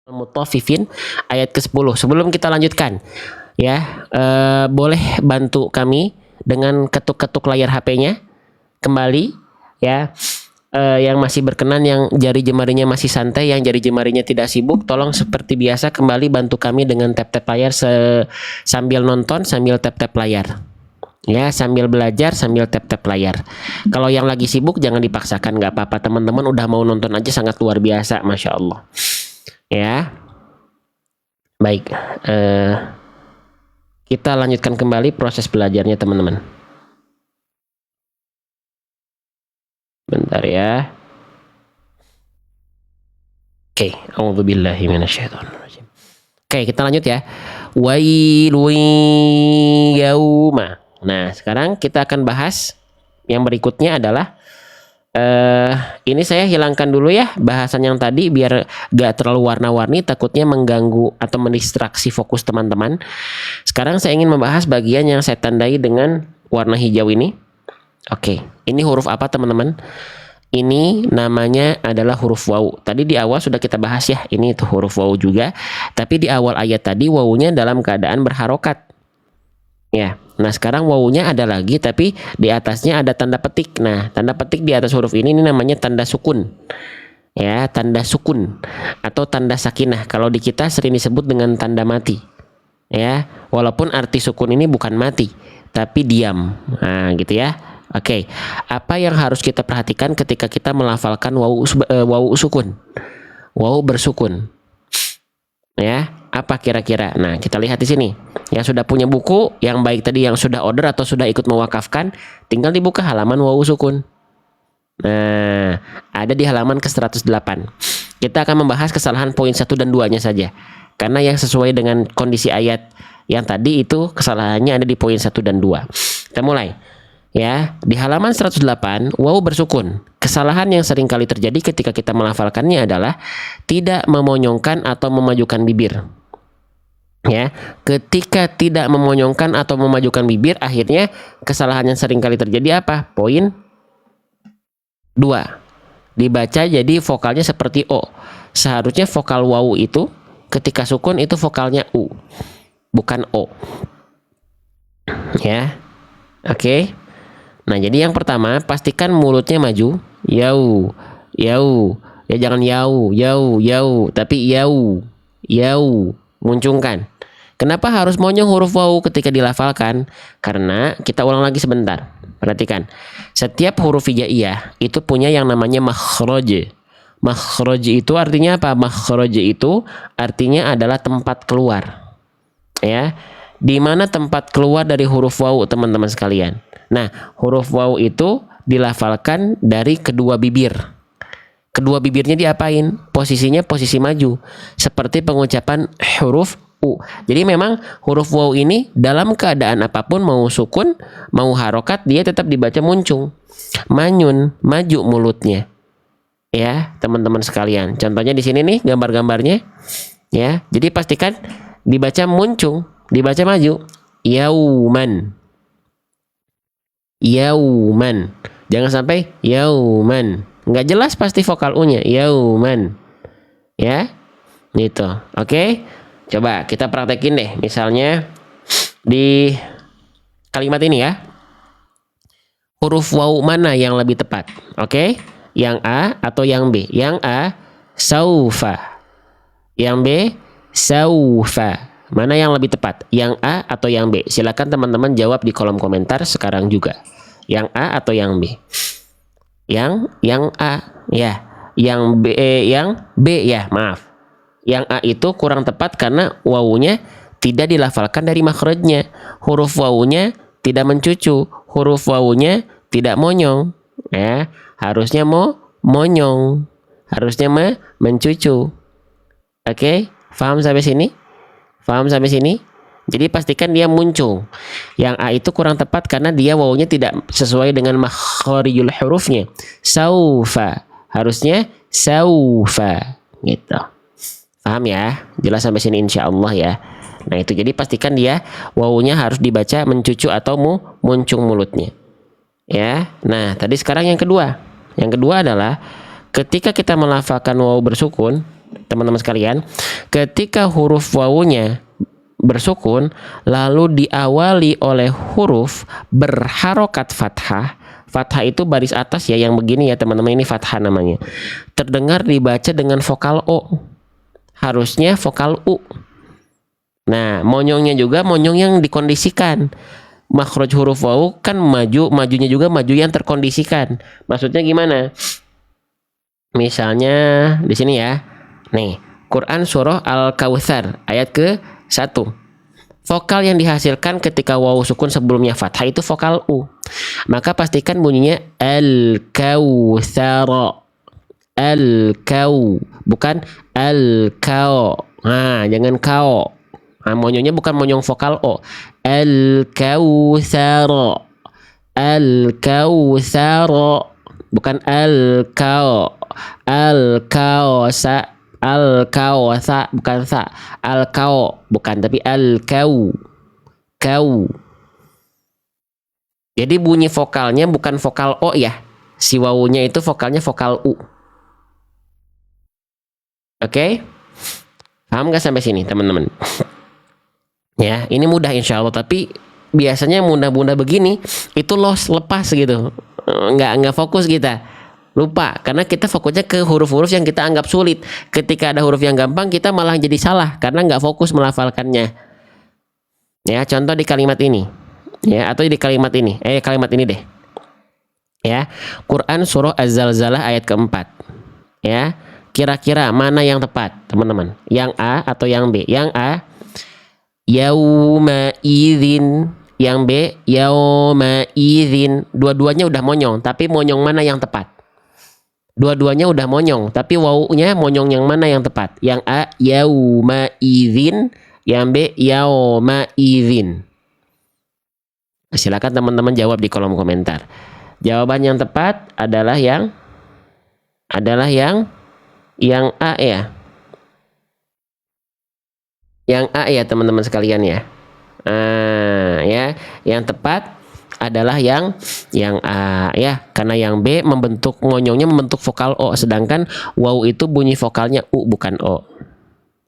Mutaffifin ayat ke-10. Sebelum kita lanjutkan, ya, boleh bantu kami dengan ketuk-ketuk layar HP-nya kembali, ya. Yang masih berkenan, yang jari jemarinya masih santai, yang jari jemarinya tidak sibuk, tolong seperti biasa kembali bantu kami dengan tap-tap layar sambil nonton, sambil tap-tap layar. Ya, sambil belajar, sambil tap-tap layar. Kalau yang lagi sibuk jangan dipaksakan, nggak apa-apa. Teman-teman udah mau nonton aja sangat luar biasa, Masya Allah. Ya, baik. Kita lanjutkan kembali proses belajarnya, teman-teman. Bentar ya. Oke, a'udzubillahi minasyaitonirrajim. Oke, kita lanjut ya. Wailun yauma. Nah, sekarang kita akan bahas yang berikutnya adalah ini saya hilangkan dulu ya bahasan yang tadi biar gak terlalu warna-warni, takutnya mengganggu atau mendistraksi fokus teman-teman. Sekarang saya ingin membahas bagian yang saya tandai dengan warna hijau ini. Oke, ini huruf apa teman-teman? Ini namanya adalah huruf waw. Tadi di awal sudah kita bahas ya, ini itu huruf waw juga. Tapi di awal ayat tadi wawunya dalam keadaan berharokat. Ya, nah sekarang wawunya ada lagi, tapi di atasnya ada tanda petik. Nah, tanda petik di atas huruf ini namanya tanda sukun. Ya, tanda sukun atau tanda sakinah. Kalau di kita sering disebut dengan tanda mati. Ya, walaupun arti sukun ini bukan mati, tapi diam. Nah, gitu ya. Oke, apa yang harus kita perhatikan ketika kita melafalkan wawu sukun? Wawu bersukun. Ya, apa kira-kira? Nah, kita lihat di sini. Yang sudah punya buku, yang baik tadi yang sudah order atau sudah ikut mewakafkan, tinggal dibuka halaman wawu sukun. Nah, ada di halaman ke-108. Kita akan membahas kesalahan poin 1 dan 2-nya saja. Karena yang sesuai dengan kondisi ayat yang tadi itu kesalahannya ada di poin 1 dan 2. Kita mulai. Ya, di halaman 108 wawu bersukun. Kesalahan yang sering kali terjadi ketika kita melafalkannya adalah tidak memonyongkan atau memajukan bibir. Ya, ketika tidak memonyongkan atau memajukan bibir, akhirnya kesalahan yang sering kali terjadi apa? Poin 2. Dibaca jadi vokalnya seperti O. Seharusnya vokal wawu itu ketika sukun itu vokalnya U, bukan O. Ya. Oke. Nah, jadi yang pertama, pastikan mulutnya maju. Yau, yau. Ya, jangan yau, yau, yau, tapi yau, yau. Muncungkan. Kenapa harus monyong huruf wawu ketika dilafalkan? Karena kita ulang lagi sebentar. Perhatikan. Setiap huruf hijaiyah itu punya yang namanya makhraj. Makhraj itu artinya apa? Makhraj itu artinya adalah tempat keluar. Ya. Di mana tempat keluar dari huruf wawu, teman-teman sekalian? Nah, huruf waw itu dilafalkan dari kedua bibir. Kedua bibirnya diapain? Posisinya posisi maju. Seperti pengucapan huruf U. Jadi memang huruf waw ini dalam keadaan apapun, mau sukun, mau harokat, dia tetap dibaca muncung. Manyun, maju mulutnya. Ya, teman-teman sekalian. Contohnya di sini nih gambar-gambarnya. Ya, jadi pastikan dibaca muncung, dibaca maju. Yauman. Yauman. Jangan sampai yauman. Nggak jelas pasti vokal U-nya. Yauman. Ya. Gitu. Oke. Coba kita praktekin deh. Misalnya di kalimat ini ya. Huruf waw mana yang lebih tepat? Oke. Yang A atau yang B? Yang A, saufa. Yang B, saufa. Mana yang lebih tepat? Yang A atau yang B? Silakan teman-teman jawab di kolom komentar sekarang juga. Yang A atau yang B? Yang A ya. Yang B ya, maaf. Yang A itu kurang tepat karena wawunya tidak dilafalkan dari makhrajnya. Huruf wawunya tidak mencucu, huruf wawunya tidak monyong. Ya, harusnya monyong. Harusnya mencucu. Oke, paham sampai sini? Paham sampai sini? Jadi pastikan dia muncul. Yang A itu kurang tepat karena dia wawunya tidak sesuai dengan makhrijul hurufnya. Saufa. Harusnya saufa. Gitu. Paham ya? Jelas sampai sini insya Allah ya. Nah itu, jadi pastikan dia wawunya harus dibaca mencucu atau muncung mulutnya. Ya. Nah tadi sekarang yang kedua. Yang kedua adalah ketika kita melafalkan wawu bersukun, teman-teman sekalian, ketika huruf wawunya bersukun lalu diawali oleh huruf berharokat fathah. Fathah itu baris atas ya, yang begini ya teman-teman, ini fathah namanya. Terdengar dibaca dengan vokal O. Harusnya vokal U. Nah, monyongnya juga monyong yang dikondisikan. Makhraj huruf wawu kan majunya juga maju yang terkondisikan. Maksudnya gimana? Misalnya di sini ya. Nih, Quran surah Al-Kautsar ayat ke-1. Vokal yang dihasilkan ketika wawu sukun sebelumnya fathah itu vokal U. Maka pastikan bunyinya Al-Kautsar. Al-Kau, bukan Al-Kau. Nah, jangan kau. Nah, monyongnya bukan monyong vokal O. Al-Kautsar. Al-Kautsar. Bukan Al-Kau. Al-Kausa. Al-Kausa, bukan sa. Al-Kau, bukan, tapi Al-Kau. Kau. Jadi bunyi vokalnya bukan vokal O ya. Si wawunya itu vokalnya vokal U. Oke? Paham gak sampai sini teman-teman? Ya, ini mudah insya Allah, tapi biasanya mudah-mudah begini itu lepas gitu, nggak fokus kita, lupa karena kita fokusnya ke huruf-huruf yang kita anggap sulit. Ketika ada huruf yang gampang kita malah jadi salah karena nggak fokus melafalkannya. Ya, contoh di kalimat ini, ya, atau di kalimat ini, kalimat ini deh, ya, Quran surah Az-Zalzalah ayat keempat, ya, kira-kira mana yang tepat teman-teman? Yang A atau yang B? Yang A yauma idzin, yang B yauma idzin. Dua-duanya udah monyong, tapi monyong mana yang tepat? Dua-duanya udah monyong, tapi wawunya monyong yang mana yang tepat? Yang A yauma idzin, yang B yauma idzin. Silakan teman-teman jawab di kolom komentar. Jawaban yang tepat adalah yang A ya. Yang A ya teman-teman sekalian ya. Ya, yang tepat adalah yang A ya, karena yang B monyongnya membentuk vokal O, sedangkan wawu itu bunyi vokalnya U bukan O.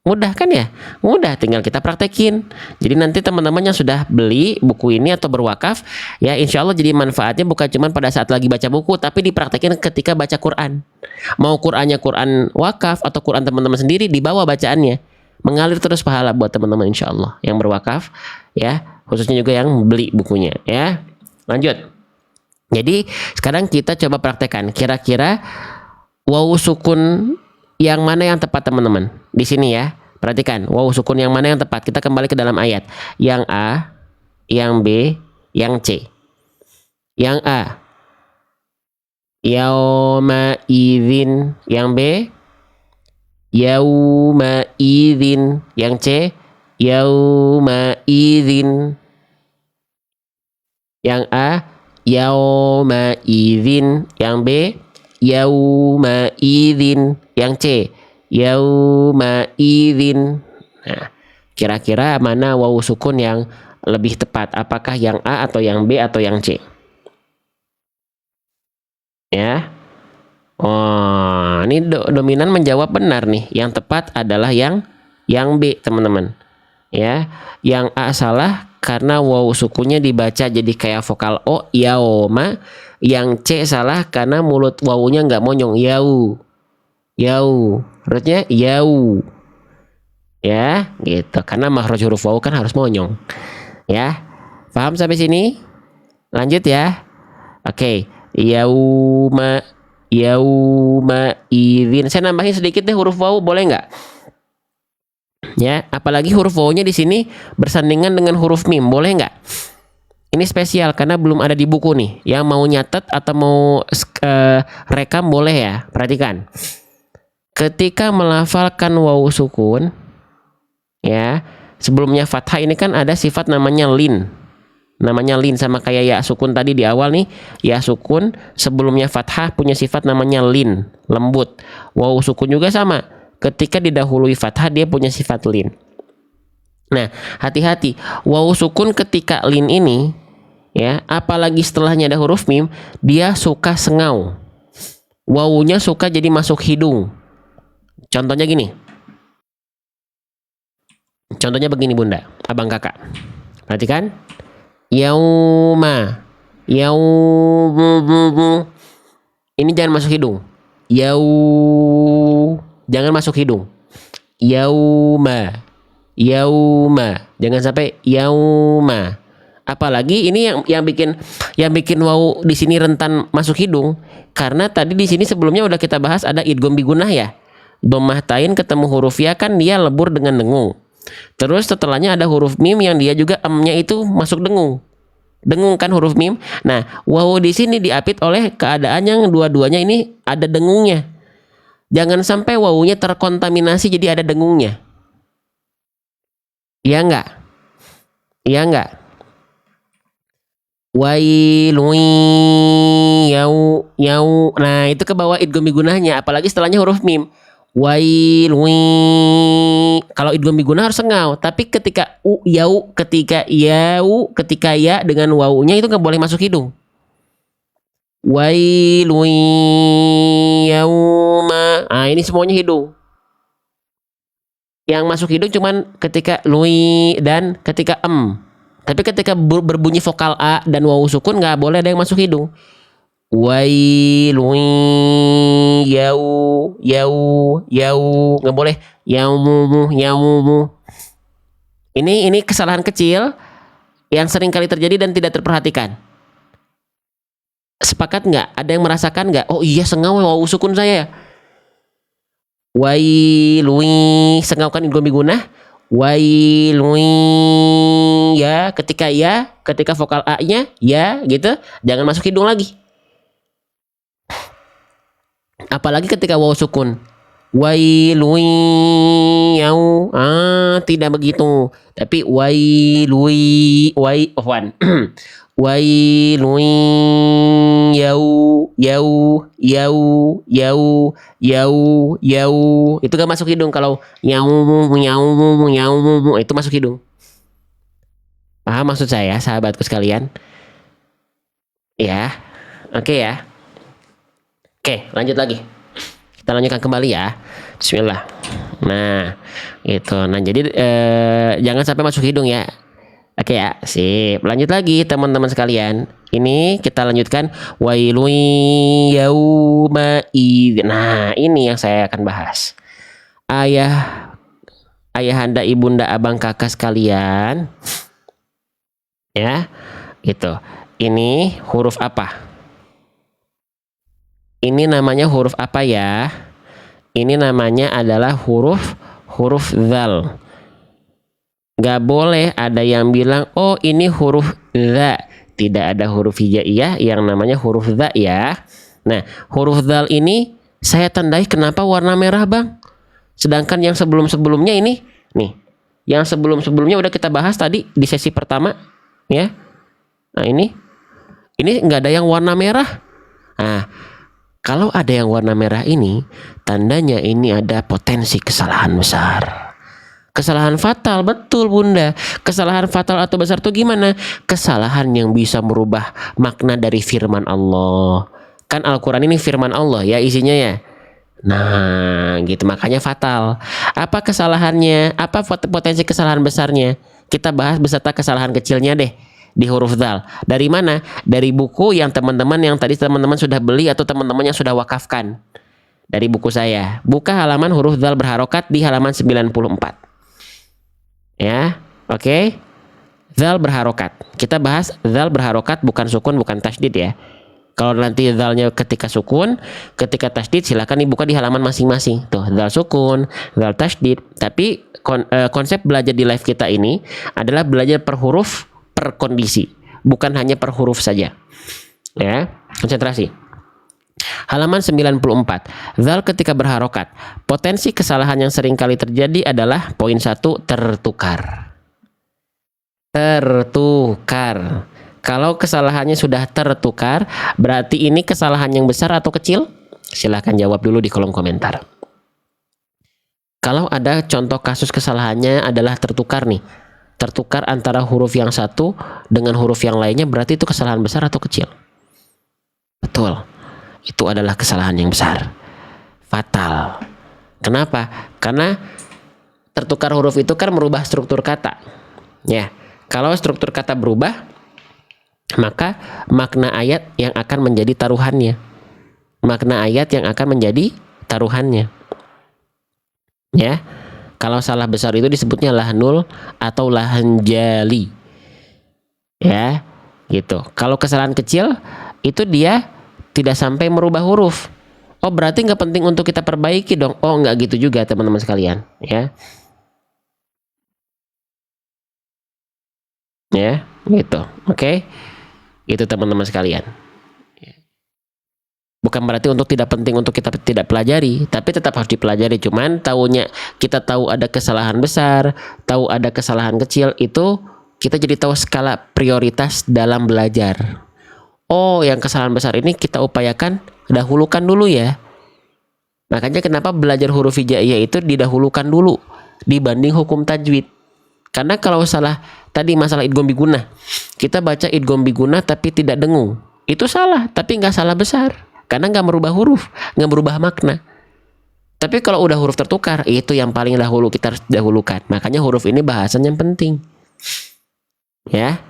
Mudah kan ya? Mudah, tinggal kita praktekin. Jadi nanti teman-teman yang sudah beli buku ini atau berwakaf ya, insya Allah jadi manfaatnya bukan cuma pada saat lagi baca buku, tapi dipraktekin ketika baca Quran. Mau Qurannya Quran wakaf atau Quran teman-teman sendiri, dibawa bacaannya, mengalir terus pahala buat teman-teman insya Allah yang berwakaf ya, khususnya juga yang beli bukunya ya. Lanjut. Jadi sekarang kita coba praktekkan, kira-kira wawu sukun yang mana yang tepat teman-teman di sini ya. Perhatikan wawu sukun yang mana yang tepat. Kita kembali ke dalam ayat. Yang A, yang B, yang C. Yang A yauma idzin, yang B yauma idzin, yang C yauma idzin. Yang A yauma idzin, yang B yauma idzin, yang C yauma idzin. Nah, kira-kira mana wawu sukun yang lebih tepat? Apakah yang A atau yang B atau yang C? Ya. Oh, ini dominan menjawab benar nih. Yang tepat adalah yang B, teman-teman. Ya, yang A salah karena wawu sukunnya dibaca jadi kayak vokal O, yauma. Yang C salah karena mulut wawunya nggak monyong, yau. Harusnya yau. Ya, gitu. Karena makhraj huruf wawu kan harus monyong. Ya. Paham sampai sini? Lanjut ya. Oke. Yauma idzin. Saya nambahin sedikit deh huruf wawu, boleh nggak? Ya, apalagi huruf wawunya di sini bersandingan dengan huruf mim, boleh nggak? Ini spesial karena belum ada di buku nih. Yang mau nyatet atau mau rekam boleh ya. Perhatikan. Ketika melafalkan wawu sukun, ya, sebelumnya fathah ini kan ada sifat namanya lin. Namanya lin, sama kayak ya sukun tadi di awal nih. Ya sukun sebelumnya fathah punya sifat namanya lin, lembut. Wawu sukun juga sama. Ketika didahului fathah dia punya sifat lin. Nah, hati-hati. Wawu sukun ketika lin ini, ya, apalagi setelahnya ada huruf mim, dia suka sengau. Wawunya suka jadi masuk hidung. Contohnya gini. Contohnya begini Bunda, abang kakak. Perhatikan. Yauma. Yaumu. Ini jangan masuk hidung. Jangan masuk hidung. Yauma. Jangan sampai yauma. Apalagi ini yang bikin waw di sini rentan masuk hidung karena tadi di sini sebelumnya udah kita bahas ada idgham bigunah ya. Dhammah tain ketemu huruf ya kan dia lebur dengan dengung. Terus setelahnya ada huruf mim yang dia juga emnya itu masuk dengung. Dengung kan huruf mim. Nah, waw di sini diapit oleh keadaan yang dua-duanya ini ada dengungnya. Jangan sampai wawunya terkontaminasi jadi ada dengungnya. Iya enggak? Iya enggak? Wailun yau. Nah, itu ke bawah idgham bigunahnya, apalagi setelahnya huruf mim. Wailun. Kalau idgham bigunah harus sengau, tapi ketika ketika ya dengan wawunya itu nggak boleh masuk hidung. Wailun yauma. Ah, ini semuanya hidung. Yang masuk hidung cuman ketika lui dan ketika Tapi ketika berbunyi vokal A dan wawu sukun nggak boleh ada yang masuk hidung. Wailun yau nggak boleh yaumu. Ini kesalahan kecil yang sering kali terjadi dan tidak terperhatikan. Sepakat nggak? Ada yang merasakan nggak? Oh iya sengau wawu sukun saya. Wailun sengaukan idgham bigunah. Wailun ketika vokal A-nya ya gitu, jangan masuk hidung lagi. Apalagi ketika waw sukun. Wailun yau. Tidak begitu. Tapi wailun yau itu gak masuk hidung. Kalau yau itu masuk hidung. Paham maksud saya sahabatku sekalian? Ya, oke ya. Oke, lanjut lagi. Kita lanjutkan kembali ya. Bismillah. Nah, itu. Nah, jadi jangan sampai masuk hidung ya. Oke ya, sip. Lanjut lagi teman-teman sekalian. Ini kita lanjutkan wailun yauma idzin. Nah, ini yang saya akan bahas. Ayahanda, ibunda, abang, kakak sekalian. Ya. Itu. Ini huruf apa? Ini namanya huruf apa ya? Ini namanya adalah huruf dzal. Gak boleh ada yang bilang, oh ini huruf dza. Tidak ada huruf hijaiyah yang namanya huruf dza ya. Nah, huruf dzal ini saya tandai kenapa warna merah bang? Sedangkan yang sebelum-sebelumnya ini, nih. Yang sebelum-sebelumnya udah kita bahas tadi di sesi pertama. Ya. Nah ini nggak ada yang warna merah. Nah, kalau ada yang warna merah ini, tandanya ini ada potensi kesalahan besar. Kesalahan fatal, betul bunda. Kesalahan fatal atau besar itu gimana? Kesalahan yang bisa merubah makna dari firman Allah. Kan Al-Quran ini firman Allah ya isinya ya. Nah gitu, makanya fatal. Apa kesalahannya? Apa potensi kesalahan besarnya? Kita bahas beserta kesalahan kecilnya deh di huruf dzal. Dari mana? Dari buku yang tadi teman-teman sudah beli atau teman-teman yang sudah wakafkan. Dari buku saya. Buka halaman huruf dzal berharokat di halaman 94. Ya, oke. Dzal berharokat. Kita bahas dzal berharokat bukan sukun, bukan tasydid ya. Kalau nanti dzalnya ketika sukun, ketika tasydid silakan dibuka di halaman masing-masing. Tuh, dzal sukun, dzal tasydid. Tapi konsep belajar di live kita ini adalah belajar per huruf, per kondisi, bukan hanya per huruf saja. Ya, konsentrasi. Halaman 94. Dzal ketika berharokat. Potensi kesalahan yang sering kali terjadi adalah poin 1, tertukar. Kalau kesalahannya sudah tertukar, berarti ini kesalahan yang besar atau kecil? Silahkan jawab dulu di kolom komentar. Kalau ada contoh kasus kesalahannya adalah tertukar nih. Tertukar antara huruf yang satu dengan huruf yang lainnya, berarti itu kesalahan besar atau kecil? Betul. Itu adalah kesalahan yang besar, fatal. Kenapa? Karena tertukar huruf itu kan merubah struktur kata. Ya, kalau struktur kata berubah, maka makna ayat yang akan menjadi taruhannya. Makna ayat yang akan menjadi taruhannya. Ya, kalau salah besar itu disebutnya lahnul atau lahan jali. Ya, gitu. Kalau kesalahan kecil itu dia tidak sampai merubah huruf. Oh, berarti nggak penting untuk kita perbaiki dong. Oh, nggak gitu juga teman-teman sekalian. Ya, ya, gitu. Oke, itu teman-teman sekalian. Bukan berarti untuk tidak penting untuk kita tidak pelajari, tapi tetap harus dipelajari. Cuman taunya kita tahu ada kesalahan besar, tahu ada kesalahan kecil, itu kita jadi tahu skala prioritas dalam belajar. Oh, yang kesalahan besar ini kita upayakan dahulukan dulu ya. Makanya kenapa belajar huruf hijaiyah itu didahulukan dulu dibanding hukum tajwid. Karena kalau salah tadi masalah idgham bigunah, kita baca idgham bigunah tapi tidak dengung, itu salah, tapi nggak salah besar. Karena nggak merubah huruf, nggak merubah makna. Tapi kalau udah huruf tertukar, itu yang paling dahulu kita harus dahulukan. Makanya huruf ini bahasan yang penting. Ya,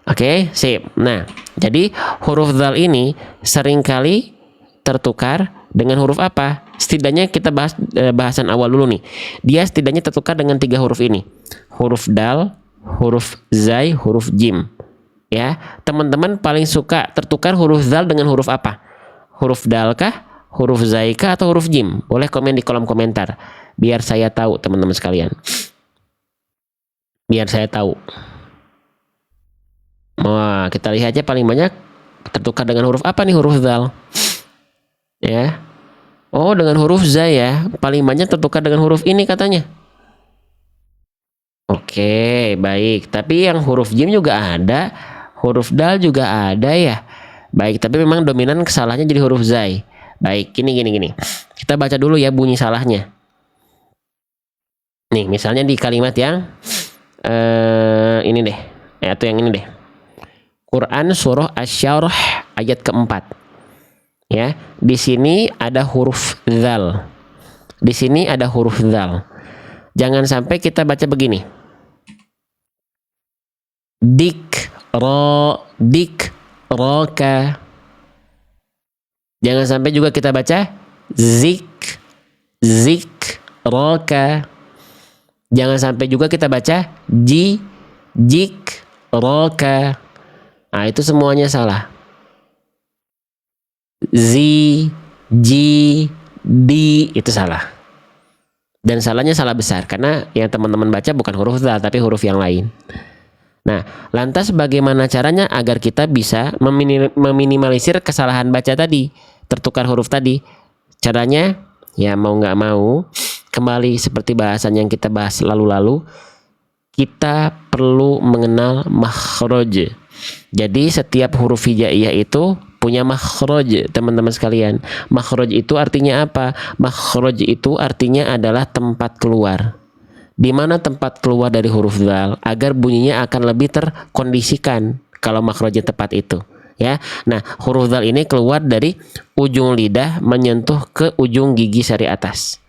oke, sip. Nah, jadi huruf dzal ini seringkali tertukar dengan huruf apa? Setidaknya kita bahas bahasan awal dulu nih. Dia setidaknya tertukar dengan 3 huruf ini. Huruf dal, huruf zai, huruf jim. Ya, teman-teman paling suka tertukar huruf dzal dengan huruf apa? Huruf dal kah, huruf zai kah, atau huruf jim? Boleh komen di kolom komentar biar saya tahu teman-teman sekalian. Biar saya tahu. Wah, kita lihat aja paling banyak tertukar dengan huruf apa nih huruf dzal? Ya. Oh, dengan huruf zai ya. Paling banyak tertukar dengan huruf ini katanya. Oke, baik. Tapi yang huruf jim juga ada, huruf dal juga ada ya. Baik, tapi memang dominan kesalahannya jadi huruf zai. Baik, gini. Kita baca dulu ya bunyi salahnya. Nih, misalnya di kalimat yang ini deh, atau yang ini deh. Quran surah Asy-Syarah ayat keempat. Ya, di sini ada huruf dzal. Di sini ada huruf dzal. Jangan sampai kita baca begini. Dik roka. Jangan sampai juga kita baca zik roka. Jangan sampai juga kita baca jik roka. Nah, itu semuanya salah. Ji, di itu salah. Dan salahnya salah besar karena yang teman-teman baca bukan huruf dzal tapi huruf yang lain. Nah, lantas bagaimana caranya agar kita bisa meminimalisir kesalahan baca tadi, tertukar huruf tadi? Caranya, ya mau nggak mau, kembali seperti bahasan yang kita bahas lalu-lalu, kita perlu mengenal makhraj. Jadi setiap huruf hijaiyah itu punya makhraj, teman-teman sekalian. Makhraj itu artinya apa? Makhraj itu artinya adalah tempat keluar. Di mana tempat keluar dari huruf dzal agar bunyinya akan lebih terkondisikan kalau makhrajnya tepat itu, ya. Nah, huruf dzal ini keluar dari ujung lidah menyentuh ke ujung gigi sari atas.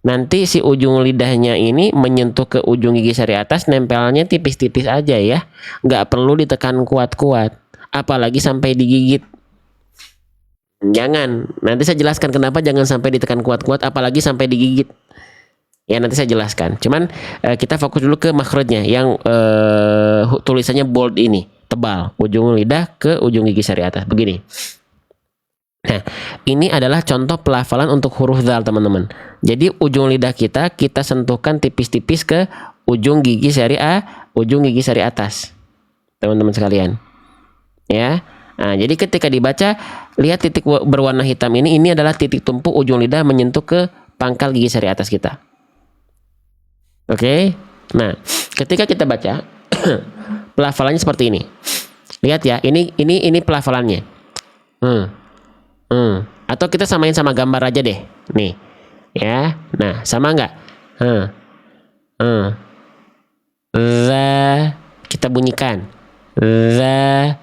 Nanti si ujung lidahnya ini menyentuh ke ujung gigi sari atas, nempelnya tipis-tipis aja ya. Nggak perlu ditekan kuat-kuat, apalagi sampai digigit. Jangan, nanti saya jelaskan kenapa jangan sampai ditekan kuat-kuat apalagi sampai digigit. Ya, nanti saya jelaskan. Cuman kita fokus dulu ke makhrajnya yang tulisannya bold ini, tebal, ujung lidah ke ujung gigi sari atas begini. Nah, ini adalah contoh pelafalan untuk huruf dzal, teman-teman. Jadi ujung lidah kita sentuhkan tipis-tipis ke ujung gigi sari atas, teman-teman sekalian. Ya. Nah, jadi ketika dibaca, lihat titik berwarna hitam ini adalah titik tumpu ujung lidah menyentuh ke pangkal gigi sari atas kita. Oke. Nah, ketika kita baca pelafalannya seperti ini. Lihat ya, ini pelafalannya. Atau kita samain sama gambar aja deh. Nih. Ya. Nah, sama enggak? Za, kita bunyikan. Za,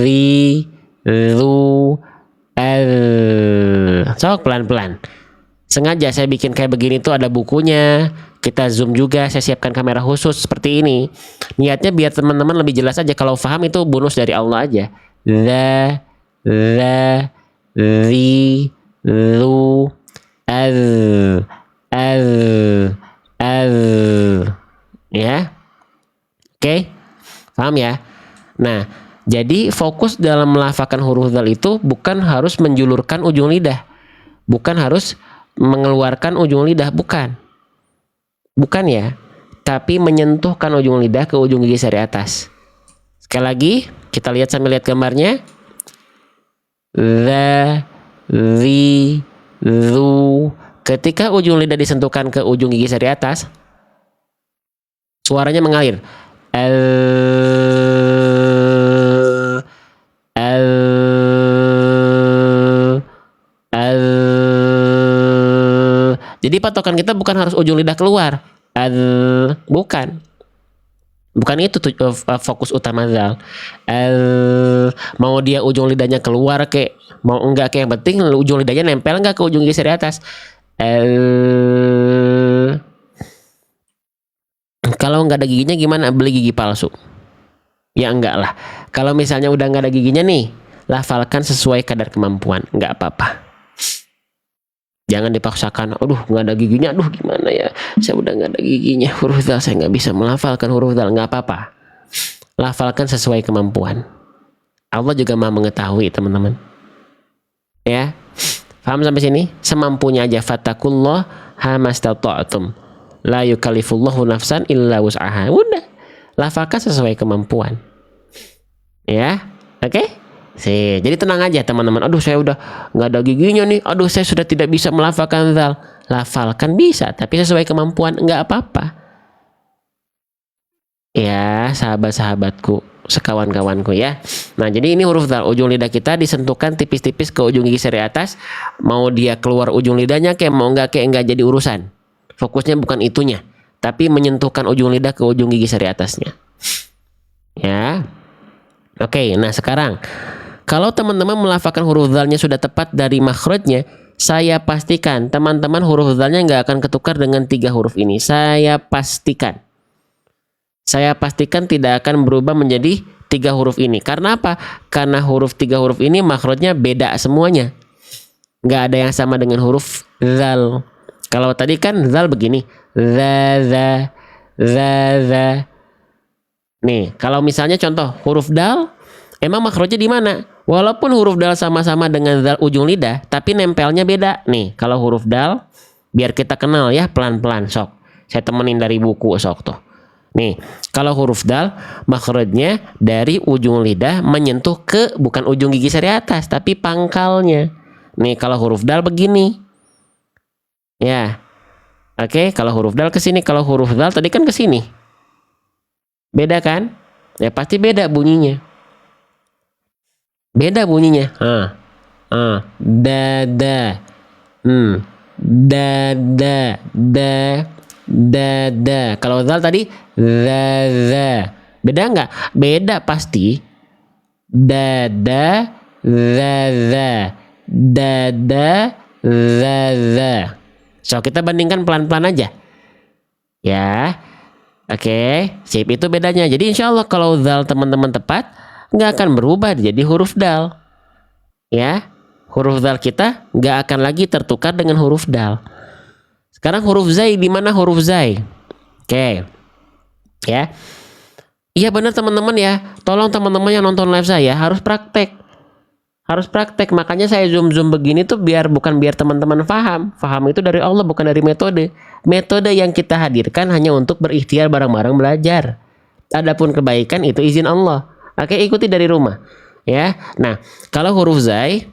zi, zu, al. Sok pelan-pelan. Sengaja saya bikin kayak begini tuh ada bukunya. Kita zoom juga, saya siapkan kamera khusus seperti ini. Niatnya biar teman-teman lebih jelas aja. Kalau paham itu bonus dari Allah aja. La, la, li, lu, al, al, al. Ya. Oke. Paham ya? Nah, jadi fokus dalam melafalkan huruf dzal itu bukan harus menjulurkan ujung lidah. Bukan harus mengeluarkan ujung lidah, bukan. Bukan ya. Tapi menyentuhkan ujung lidah ke ujung gigi sari atas. Sekali lagi, kita lihat sambil lihat gambarnya. La, li, lu. Ketika ujung lidah disentuhkan ke ujung gigi sari atas, suaranya mengalir. Al, al, al. Jadi patokan kita bukan harus ujung lidah keluar. Al, bukan. Bukan itu fokus utama zal. Al, mau dia ujung lidahnya keluar kek, mau enggak kek, yang penting ujung lidahnya nempel enggak ke ujung gigi sari atas. Al. Kalau nggak ada giginya gimana? Beli gigi palsu? Ya enggak lah. Kalau misalnya udah nggak ada giginya nih, lafalkan sesuai kadar kemampuan, nggak apa-apa. Jangan dipaksakan. Aduh, nggak ada giginya. Aduh, gimana ya? Saya udah nggak ada giginya. Huruf dzal saya nggak bisa melafalkan huruf dzal. Nggak apa-apa. Lafalkan sesuai kemampuan. Allah juga maha mengetahui, teman-teman. Ya, paham sampai sini? Semampunya aja. Fattakullah hamastata'tum. La yukallifullahu nafsan illa wus'aha. Udah, lafalkan sesuai kemampuan. Ya, oke? Sih, jadi tenang aja teman-teman. Aduh, saya udah nggak ada giginya nih. Aduh, saya sudah tidak bisa melafalkan dzal. Lafalkan bisa, tapi sesuai kemampuan, nggak apa-apa. Ya, sahabat-sahabatku, sekawan-kawanku ya. Nah, jadi ini huruf dzal. Ujung lidah kita disentuhkan tipis-tipis ke ujung gigi sari atas. Mau dia keluar ujung lidahnya kayak mau nggak jadi urusan. Fokusnya bukan itunya, tapi menyentuhkan ujung lidah ke ujung gigi sari atasnya. Ya. Oke, nah sekarang kalau teman-teman melafalkan huruf dzalnya sudah tepat dari makhrajnya, saya pastikan teman-teman huruf dzalnya nggak akan ketukar dengan 3 huruf ini. Saya pastikan. Saya pastikan tidak akan berubah menjadi 3 huruf ini. Karena apa? Karena 3 huruf ini makhrajnya beda semuanya. Nggak ada yang sama dengan huruf dzal. Kalau tadi kan dzal begini, za. Nih, kalau misalnya contoh huruf dal, emang makhrajnya di mana? Walaupun huruf dal sama-sama dengan dzal ujung lidah, tapi nempelnya beda. Nih, kalau huruf dal, biar kita kenal ya pelan-pelan sok. Saya temenin dari buku sok tuh. Nih, kalau huruf dal, makhrajnya dari ujung lidah menyentuh ke bukan ujung gigi sari atas, tapi pangkalnya. Nih, kalau huruf dal begini. Ya, oke. Kalau huruf dal ke sini, kalau huruf dal tadi kan ke sini, beda kan? Ya pasti beda bunyinya. Beda bunyinya. Dada, dada. Kalau dal tadi, za. Beda nggak? Beda pasti. Dada, za. Dada, za. So, kita bandingkan pelan-pelan aja. Ya. Oke. Sip, itu bedanya. Jadi insya Allah kalau dzal teman-teman tepat, nggak akan berubah jadi huruf dal. Ya. Huruf dzal kita nggak akan lagi tertukar dengan huruf dal. Sekarang huruf zai, di mana huruf zai? Oke. Ya. Iya benar teman-teman ya. Tolong teman-teman yang nonton live saya harus praktek. Harus praktek, makanya saya zoom begini tuh bukan biar teman-teman paham. Paham itu dari Allah, bukan dari metode. Metode yang kita hadirkan hanya untuk berikhtiar bareng-bareng belajar. Adapun kebaikan itu izin Allah. Oke, ikuti dari rumah. Ya. Nah, kalau huruf zai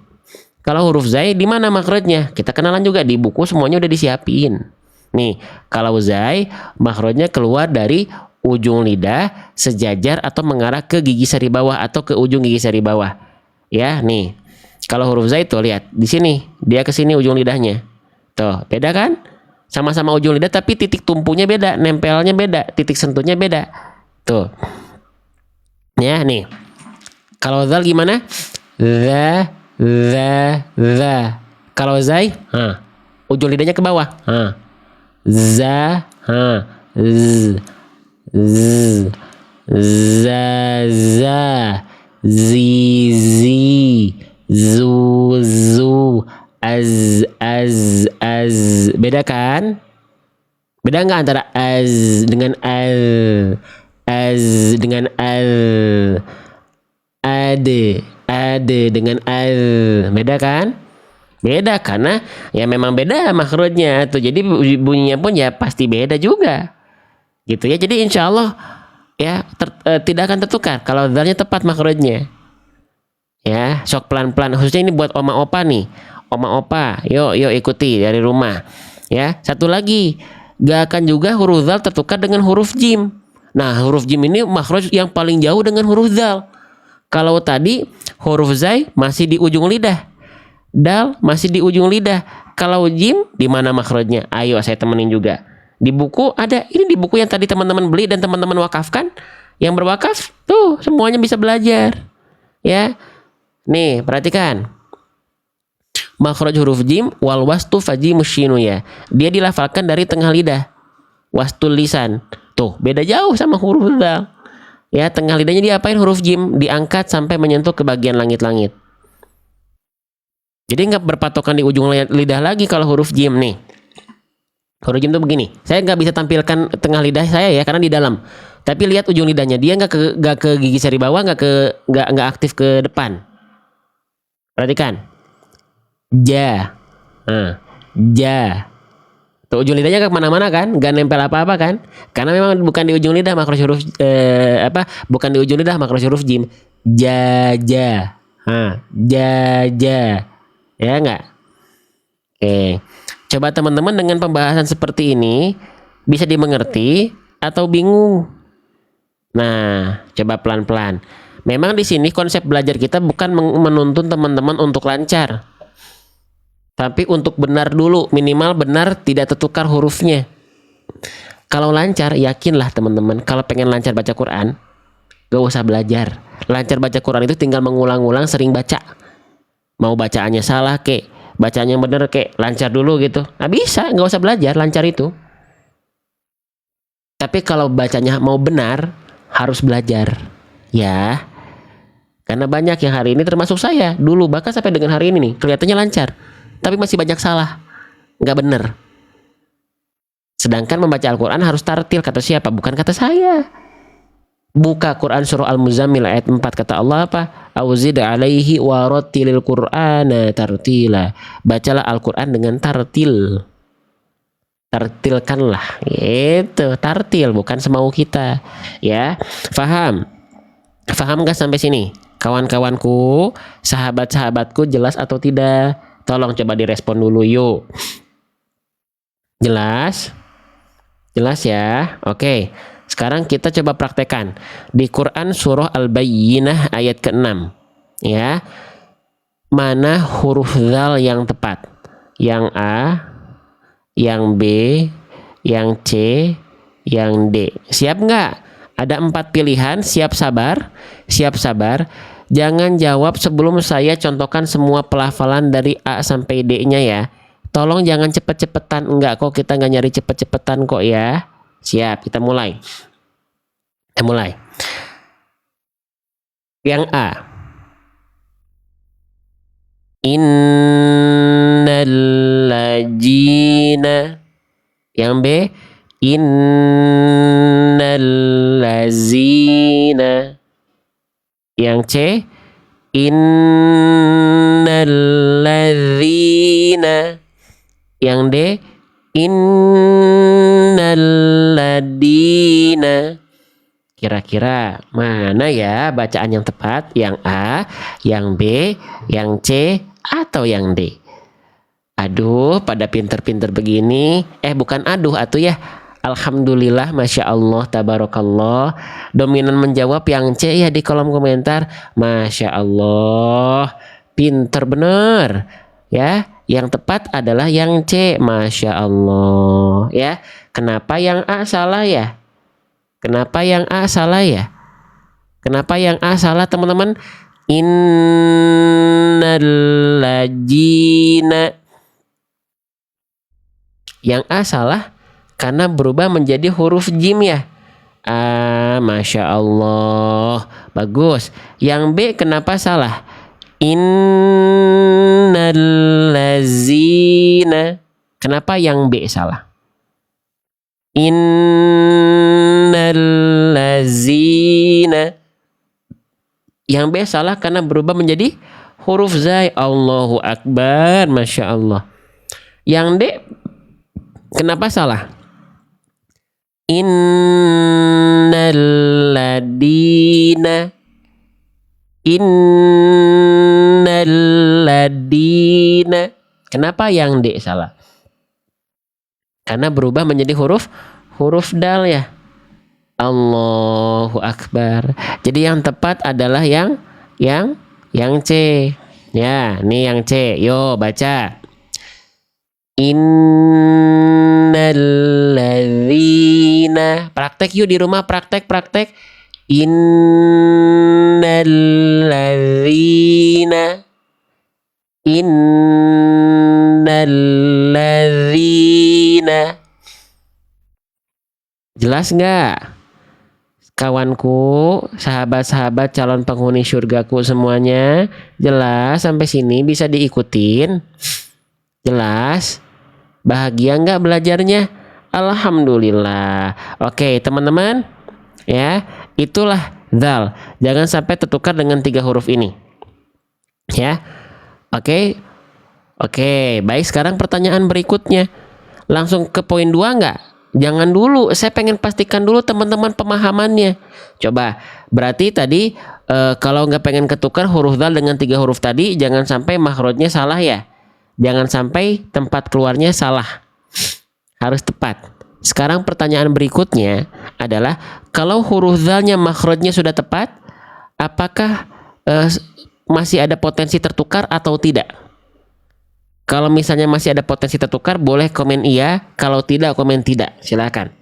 di mana makhrajnya? Kita kenalan juga di buku, semuanya udah disiapin. Nih, kalau zai makhrajnya keluar dari ujung lidah sejajar atau mengarah ke gigi sari bawah atau ke ujung gigi sari bawah. Ya, nih. Kalau huruf zai tuh lihat di sini, dia ke sini ujung lidahnya. Tuh, beda kan? Sama-sama ujung lidah tapi titik tumpunya beda, nempelnya beda, titik sentuhnya beda. Tuh. Ya, nih. Kalau zal gimana? Za. Kalau zai, ujung lidahnya ke bawah. Za, z, z, za, za, zi, zi, zu, zu, az, az. Beda kan? Beda nggak antara az dengan al, az dengan al, ade dengan al. Beda kan? Beda karena ya memang beda makhrajnya tuh. Jadi bunyinya pun ya pasti beda juga. Gitu ya. Jadi insya Allah ya tidak akan tertukar kalau dzalnya tepat makhrajnya. Ya, sok pelan-pelan. Khususnya ini buat oma opa nih. Oma opa, yuk ikuti dari rumah. Ya, satu lagi, gak akan juga huruf dzal tertukar dengan huruf jim. Nah, huruf jim ini makhraj yang paling jauh dengan huruf dzal. Kalau tadi huruf zai masih di ujung lidah, dal masih di ujung lidah. Kalau jim di mana makhrajnya? Ayo saya temenin juga. Di buku ada, ini di buku yang tadi teman-teman beli dan teman-teman wakafkan, yang berwakaf tuh semuanya bisa belajar. Ya, nih perhatikan. Makhraj huruf jim wal wastu faji musyinu ya. Dia dilafalkan dari tengah lidah. Wastul lisan. Tuh, beda jauh sama huruf dal. Ya, tengah lidahnya diapain huruf jim? Diangkat sampai menyentuh ke bagian langit-langit. Jadi nggak berpatokan di ujung lidah lagi kalau huruf jim nih. Huruf jim tuh begini. Saya nggak bisa tampilkan tengah lidah saya ya karena di dalam. Tapi lihat ujung lidahnya. Dia nggak ke gigi seri bawah, nggak aktif ke depan. Perhatikan. Ja, ja. Tuh ujung lidahnya ke mana-mana kan, nggak nempel apa-apa kan? Karena memang bukan di ujung lidah makhraj huruf bukan di ujung lidah makhraj huruf jim. Ja, ja, ja, ja, ya nggak? Oke, coba teman-teman dengan pembahasan seperti ini bisa dimengerti atau bingung? Nah, coba pelan-pelan. Memang di sini konsep belajar kita bukan menuntun teman-teman untuk lancar. Tapi untuk benar dulu, minimal benar tidak tertukar hurufnya. Kalau lancar, yakinlah teman-teman, kalau pengen lancar baca Quran, gak usah belajar. Lancar baca Quran itu tinggal mengulang-ulang, sering baca. Mau bacaannya salah kek, bacaannya bener kek, lancar dulu gitu. Nah bisa, gak usah belajar, lancar itu. Tapi kalau bacanya mau benar, harus belajar. Ya, karena banyak yang hari ini termasuk saya, dulu bahkan sampai dengan hari ini nih, kelihatannya lancar. Tapi masih banyak salah, nggak bener. Sedangkan membaca Al-Quran harus tartil, kata siapa? Bukan kata saya. Buka Quran surah Al-Muzammil ayat 4, kata Allah apa? Auzid alaihi warattilil Qur'ana tartila. Bacalah Al-Quran dengan tartil. Tartilkanlah, itu tartil, bukan semau kita. Ya, faham? Faham nggak sampai sini? Kawan-kawanku, sahabat-sahabatku, jelas atau tidak? Tolong coba direspon dulu yuk. Jelas? Jelas ya? Oke. Sekarang kita coba praktekkan. Di Quran surah Al-Bayyinah ayat ke-6. Ya. Mana huruf dzal yang tepat? Yang A, yang B, yang C, yang D. Siap nggak? Ada 4 pilihan. Siap sabar? Siap sabar. Jangan jawab sebelum saya contohkan semua pelafalan dari A sampai D-nya ya. Tolong jangan cepet-cepetan. Enggak kok, kita nggak nyari cepet-cepetan kok ya. Siap, kita mulai. Kita mulai. Yang A. Innal ladzina. Yang B. Innal ladzina. Yang C, innalladzina. Yang D, innalladina. Kira-kira mana ya bacaan yang tepat? Yang A, yang B, yang C, atau yang D? Aduh, pada pinter-pinter begini. Bukan aduh, atuh ya. Alhamdulillah, Masya Allah, Tabarakallah. Dominan menjawab yang C ya di kolom komentar. Masya Allah, pinter bener. Ya, yang tepat adalah yang C. Masya Allah. Ya, kenapa yang A salah ya? Kenapa yang A salah ya? Kenapa yang A salah teman-teman? Innal ladzina. Yang A salah karena berubah menjadi huruf jim ya. Masya Allah, bagus. Yang B kenapa salah? Innallazina. Kenapa yang B salah? Innallazina. Yang B salah karena berubah menjadi huruf zai. Allahu Akbar, Masya Allah. Yang D kenapa salah? Innaladina. Innaladina. Kenapa yang D salah? Karena berubah menjadi huruf dal ya. Allahu Akbar. Jadi yang tepat adalah yang C. Ya, nih yang C. Yo baca. Innalladzina. Praktek yuk di rumah, praktek. Innalladzina. Innalladzina. Jelas nggak? Kawanku, sahabat-sahabat calon penghuni surgaku semuanya, jelas sampai sini bisa diikutin? Jelas? Bahagia nggak belajarnya? Alhamdulillah. Oke teman-teman, ya itulah dzal. Jangan sampai tertukar dengan 3 huruf ini. Ya, oke, baik. Sekarang pertanyaan berikutnya. Langsung ke poin 2 nggak? Jangan dulu. Saya pengen pastikan dulu teman-teman pemahamannya. Coba. Berarti tadi kalau nggak pengen ketukar huruf dzal dengan 3 huruf tadi, jangan sampai makhrajnya salah ya. Jangan sampai tempat keluarnya salah. Harus tepat. Sekarang pertanyaan berikutnya adalah kalau huruf dzalnya makhrajnya sudah tepat, apakah masih ada potensi tertukar atau tidak? Kalau misalnya masih ada potensi tertukar, boleh komen iya. Kalau tidak, komen tidak. Silakan.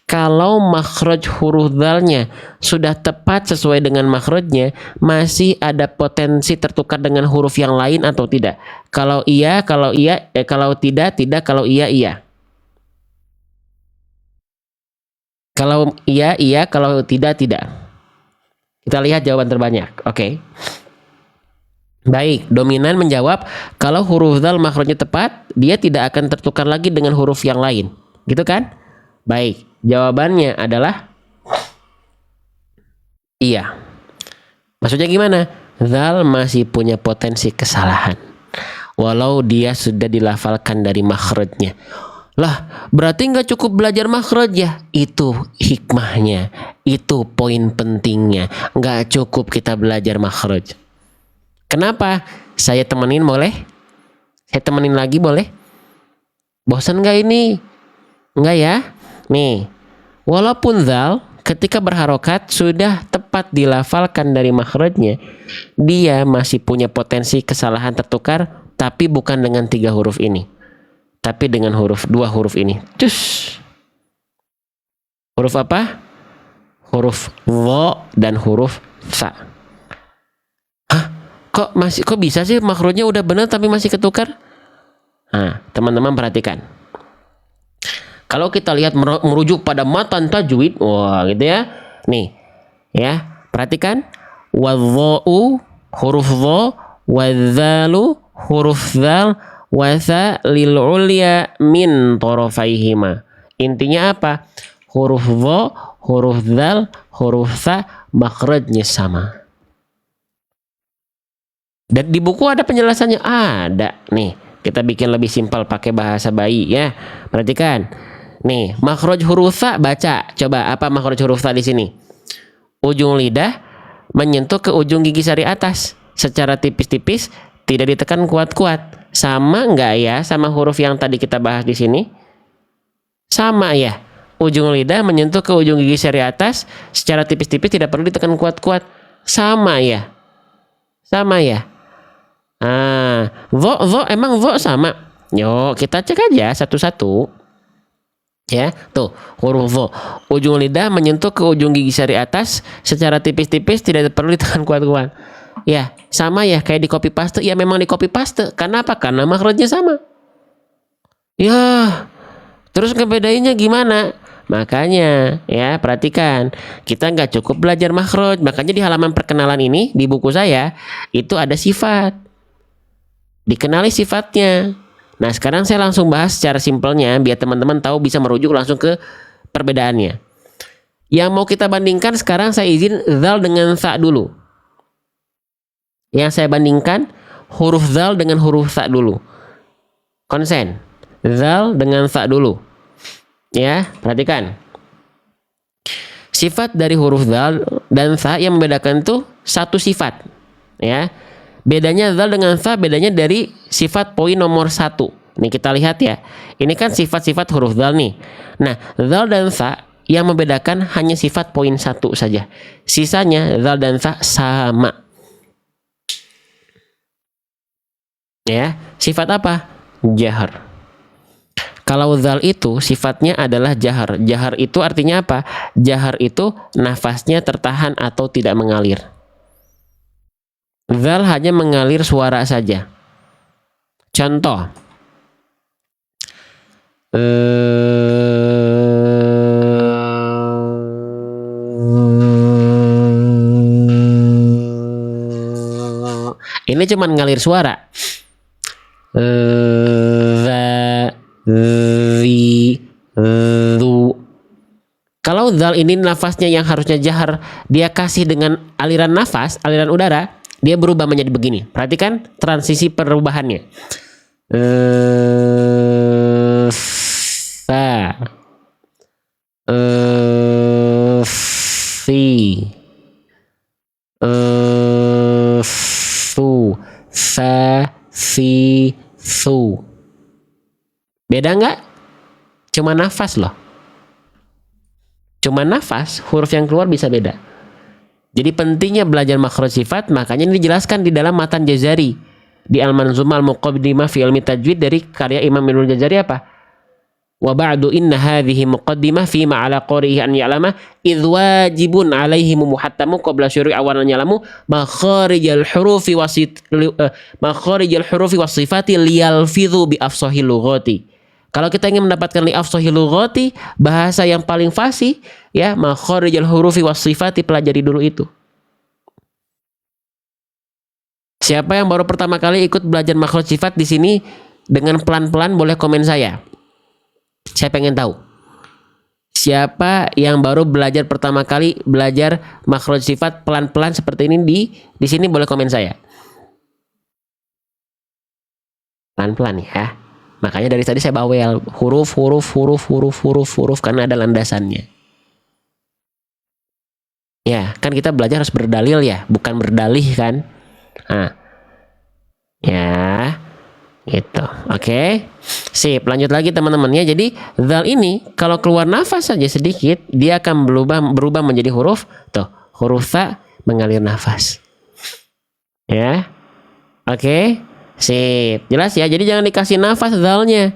Kalau makhraj huruf dzalnya sudah tepat sesuai dengan makhrajnya, masih ada potensi tertukar dengan huruf yang lain atau tidak? Kalau iya, kalau tidak, kalau iya. Kalau iya, kalau tidak. Kita lihat jawaban terbanyak. Oke. Baik, dominan menjawab kalau huruf dzal makhrajnya tepat, dia tidak akan tertukar lagi dengan huruf yang lain. Gitu kan? Baik, jawabannya adalah iya. Maksudnya gimana? Dzal masih punya potensi kesalahan walau dia sudah dilafalkan dari makhrajnya. Lah, berarti nggak cukup belajar makhraj ya? Itu hikmahnya, itu poin pentingnya. Nggak cukup kita belajar makhraj. Kenapa? Saya temenin boleh? Saya temenin lagi boleh? Bosan nggak ini? Nggak ya? Nih, walaupun dzal ketika berharokat sudah tepat dilafalkan dari makhrajnya, dia masih punya potensi kesalahan tertukar, tapi bukan dengan 3 huruf ini, tapi dengan 2 huruf ini. Cus. Huruf apa? Huruf dha dan huruf tha. Kok bisa sih makhrajnya udah benar tapi masih ketukar? Nah, teman-teman perhatikan. Kalau kita lihat merujuk pada matan tajwid, wah gitu ya. Nih, ya, perhatikan. Wadh-dha'u huruf dha, wadzalu huruf dzal, wa tha lil ulya min tarafaihima. Intinya apa? Huruf dha, huruf dzal, huruf tha makhrajnya sama. Dan di buku ada penjelasannya, ada. Nih, kita bikin lebih simpel pakai bahasa bayi ya. Perhatikan. Nih, makhraj huruf tha baca. Coba apa makhraj huruf tha di sini? Ujung lidah menyentuh ke ujung gigi sari atas secara tipis-tipis, tidak ditekan kuat-kuat. Sama enggak ya sama huruf yang tadi kita bahas di sini? Sama ya. Ujung lidah menyentuh ke ujung gigi sari atas secara tipis-tipis, tidak perlu ditekan kuat-kuat. Sama ya. Sama ya. Emang dha sama? Yuk kita cek aja satu-satu. Ya, tuh huruf dha. Ujung lidah menyentuh ke ujung gigi sari atas secara tipis-tipis, tidak perlu ditekan kuat-kuat. Ya, sama ya kayak di copy paste. Ya memang di copy paste. Karena apa? Karena makhrajnya sama. Ya, Terus ngebedainnya gimana? Makanya ya perhatikan, kita nggak cukup belajar makhraj. Makanya di halaman perkenalan ini di buku saya itu ada sifat, dikenali sifatnya. Nah sekarang saya langsung bahas secara simpelnya biar teman-teman tahu bisa merujuk langsung ke perbedaannya. Yang mau kita bandingkan sekarang saya izin zal dengan sa dulu. Yang saya bandingkan huruf zal dengan huruf sa dulu. Konsen. Zal dengan sa dulu. Ya, perhatikan. Sifat dari huruf zal dan sa yang membedakan itu satu sifat. Ya. Bedanya zal dengan sa bedanya dari sifat poin nomor 1. Nih kita lihat ya. Ini kan sifat-sifat huruf zal nih. Nah, zal dan sa yang membedakan hanya sifat poin 1 saja. Sisanya zal dan sa sama. Ya, sifat apa? Jahar. Kalau zal itu sifatnya adalah jahar. Jahar itu artinya apa? Jahar itu nafasnya tertahan atau tidak mengalir. Zal hanya mengalir suara saja. Contoh. Ini cuman ngalir suara. Kalau zal ini nafasnya yang harusnya jahar, dia kasih dengan aliran nafas, aliran udara, dia berubah menjadi begini. Perhatikan transisi perubahannya. Sa, si, su, sa, si, su. Beda nggak? Cuma nafas loh. Cuma nafas, huruf yang keluar bisa beda. Jadi pentingnya belajar makhraj sifat, makanya ini dijelaskan di dalam matan Jazari. Di Al-Manzumah Al-Muqaddimah fi Ilmi Tajwid dari karya Imam Ibnul Jazari apa? Wa ba'du inna hadhihi muqaddimah fi ma ala qarihi an ya'lama idh wajibun alaihi muhattamu qabla syuru'i awalan ya'lamu makharijal hurufi wasifati liyalfidhu bi afsahil lughati. Kalau kita ingin mendapatkan li afsahil lughati, bahasa yang paling fasih, ya makharijal hurufi wasifati, pelajari dulu itu. Siapa yang baru pertama kali ikut belajar makhraj sifat di sini dengan pelan-pelan boleh komen saya. Saya pengen tahu. Siapa yang baru belajar pertama kali belajar makhraj sifat pelan-pelan seperti ini di sini boleh komen saya. Pelan-pelan ya. Makanya dari tadi saya bawel huruf karena ada landasannya. Ya, kan kita belajar harus berdalil ya, bukan berdalih kan. Nah, ya, gitu. Oke, sip. Lanjut lagi teman-temannya. Jadi zal ini kalau keluar nafas saja sedikit, dia akan berubah menjadi huruf. Tuh, huruf sa mengalir nafas. Ya, oke. Sip, jelas ya. Jadi jangan dikasih nafas zalnya.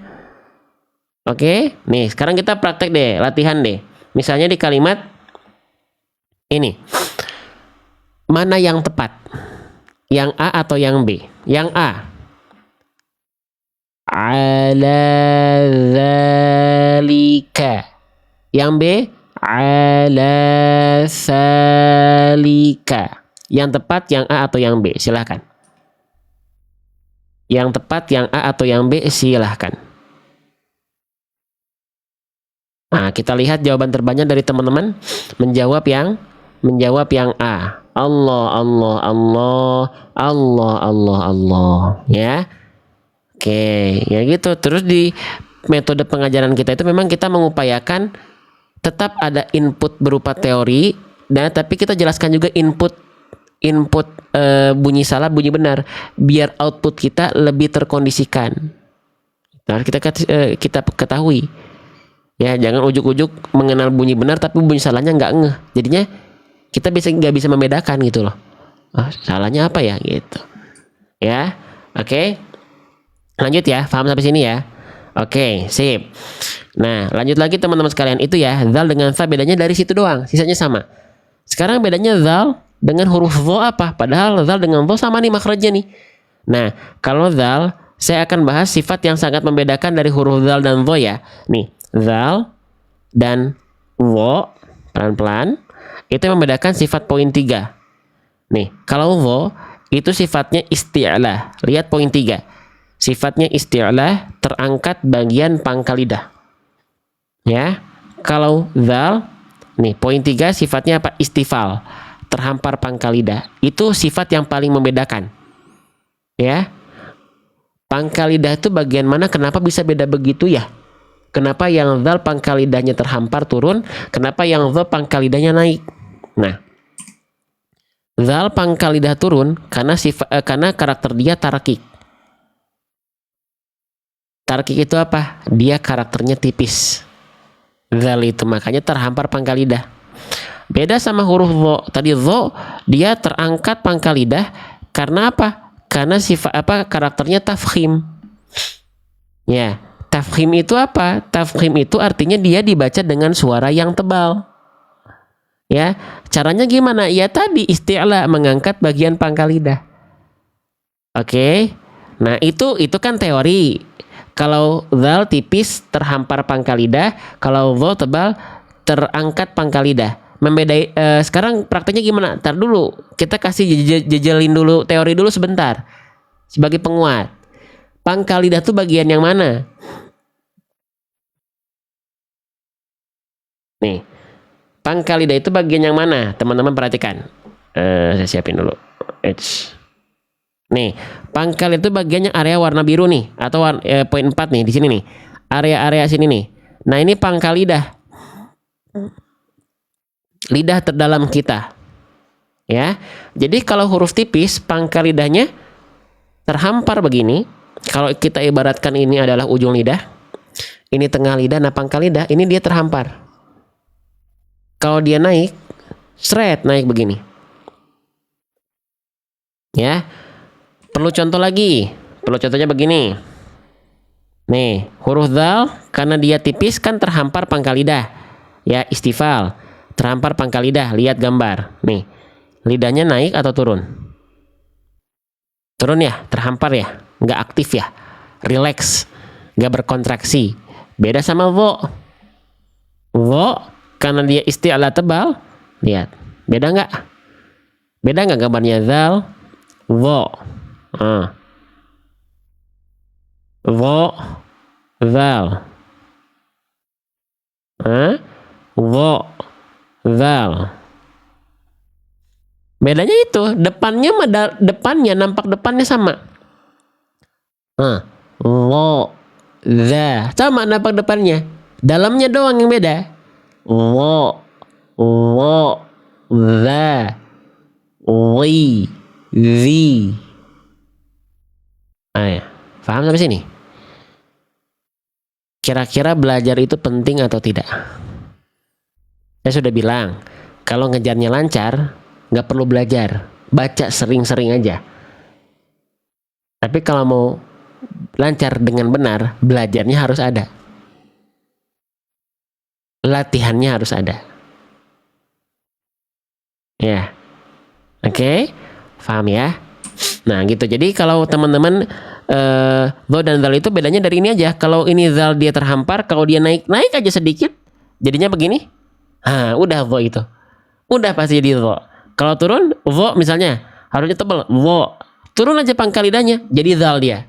Oke, nih sekarang kita praktek deh, latihan deh. Misalnya di kalimat ini, mana yang tepat? Yang A atau yang B? Yang A. Ala zalika. Yang B. Ala salika. Yang tepat yang A atau yang B? Silahkan. Yang tepat yang A atau yang B? Silahkan. Nah, kita lihat jawaban terbanyak dari teman-teman menjawab yang A. Allah, Allah, Allah, Allah, Allah, Allah. Ya. Oke, ya gitu. Terus di metode pengajaran kita itu memang kita mengupayakan tetap ada input berupa teori, dan tapi kita jelaskan juga input bunyi salah, bunyi benar, biar output kita lebih terkondisikan. Nah, kita ketahui. Ya, jangan ujuk-ujuk mengenal bunyi benar tapi bunyi salahnya nggak ngeh. Jadinya kita nggak bisa membedakan gitu loh. Salahnya apa ya gitu. Ya, oke. Lanjut ya, paham sampai sini ya. Oke, sip. Nah, lanjut lagi teman-teman sekalian. Itu ya, zal dengan sa bedanya dari situ doang, sisanya sama. Sekarang bedanya zal dengan huruf dho apa? Padahal zal dengan dho sama nih makhrajnya nih. Nah, kalau zal, saya akan bahas sifat yang sangat membedakan dari huruf zal dan dho ya. Nih, zal, dan wo, pelan-pelan, itu yang membedakan sifat poin 3. Nih, kalau wo itu sifatnya isti'lah. Lihat poin 3. Sifatnya isti'lah, terangkat bagian pangkal lidah. Ya. Kalau zal, nih poin 3 sifatnya apa? Istifal, terhampar pangkal lidah. Itu sifat yang paling membedakan. Ya. Pangkal lidah itu bagian mana? Kenapa bisa beda begitu ya? Kenapa yang zal pangkal lidahnya terhampar turun? Kenapa yang zal pangkal lidahnya naik? Nah, zal pangkal lidah turun karena karakter dia tarakik. Tarakik itu apa? Dia karakternya tipis. Zal itu makanya terhampar pangkal lidah. Beda sama huruf dho. Tadi dho dia terangkat pangkal lidah karena apa? Karena sifat apa? Karakternya tafkhim. Ya, tafkhim itu apa? Tafkhim itu artinya dia dibaca dengan suara yang tebal. Ya, caranya gimana? Ya tadi isti'la, mengangkat bagian pangkal lidah. Oke. Nah, itu kan teori. Kalau zal tipis terhampar pangkal lidah, kalau dho tebal terangkat pangkal lidah. Membedai sekarang prakteknya gimana? Ntar dulu, kita kasih jejelin dulu teori dulu sebentar. Sebagai penguat. Pangkal lidah itu bagian yang mana? Nih. Pangkal lidah itu bagian yang mana? Teman-teman perhatikan. Saya siapin dulu. Nih, pangkal itu bagiannya area warna biru nih, atau poin 4 nih di sini nih. Area-area sini nih. Nah, ini pangkal lidah. Lidah terdalam kita. Ya. Jadi kalau huruf tipis, pangkal lidahnya terhampar begini. Kalau kita ibaratkan ini adalah ujung lidah, ini tengah lidah, nah pangkal lidah ini dia terhampar. Kalau dia naik, naik begini. Ya. Perlu contoh lagi. Perlu contohnya begini. Nih, huruf dzal karena dia tipis kan terhampar pangkal lidah. Ya, istifal. Terhampar pangkal lidah. Lihat gambar. Nih. Lidahnya naik atau turun? Turun ya, terhampar ya. Nggak aktif ya. Relax. Nggak berkontraksi. Beda sama wo. Wo karena dia isti'la tebal. Lihat. Beda nggak? Beda nggak gambarnya dzal? Wo. Wo, zal. Wo, zal. Bedanya itu depannya nampak depannya sama. Wo, za, sama nampak depannya. Dalamnya doang yang beda. Wo, za, wi, zi. Ya. Paham sampai sini? Kira-kira belajar itu penting atau tidak? Saya sudah bilang, kalau ngejarnya lancar, nggak perlu belajar, baca sering-sering aja. Tapi kalau mau lancar dengan benar, belajarnya harus ada. Latihannya harus ada. Ya, oke, paham ya? Nah gitu, jadi kalau teman-teman dho dan zal itu bedanya dari ini aja. Kalau ini zal dia terhampar, kalau dia naik aja sedikit, jadinya begini. Udah dho itu. Udah pasti jadi dho. Kalau turun, dho misalnya, harusnya tebal, dho. Turun aja pangkal lidahnya, jadi zal dia.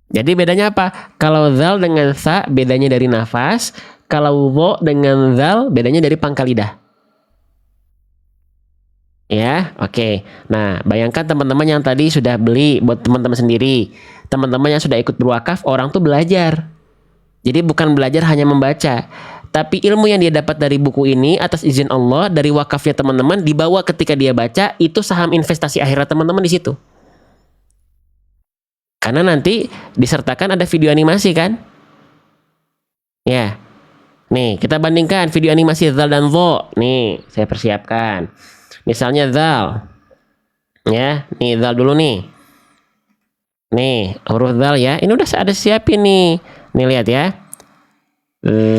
Jadi bedanya apa? Kalau zal dengan sa, bedanya dari nafas. Kalau dho dengan zal, bedanya dari pangkal lidah. Ya, oke. Nah, bayangkan teman-teman yang tadi sudah beli buat teman-teman sendiri. Teman-teman yang sudah ikut berwakaf, orang tuh belajar. Jadi bukan belajar hanya membaca. Tapi ilmu yang dia dapat dari buku ini atas izin Allah, dari wakafnya teman-teman, dibawa ketika dia baca, itu saham investasi akhirat teman-teman di situ. Karena nanti disertakan ada video animasi kan? Ya. Nih, kita bandingkan video animasi zal dan dho. Nih, saya persiapkan. Misalnya zal. Ya, nih zal dulu nih. Nih, huruf zal ya. Ini udah ada siapin nih. Nih lihat ya.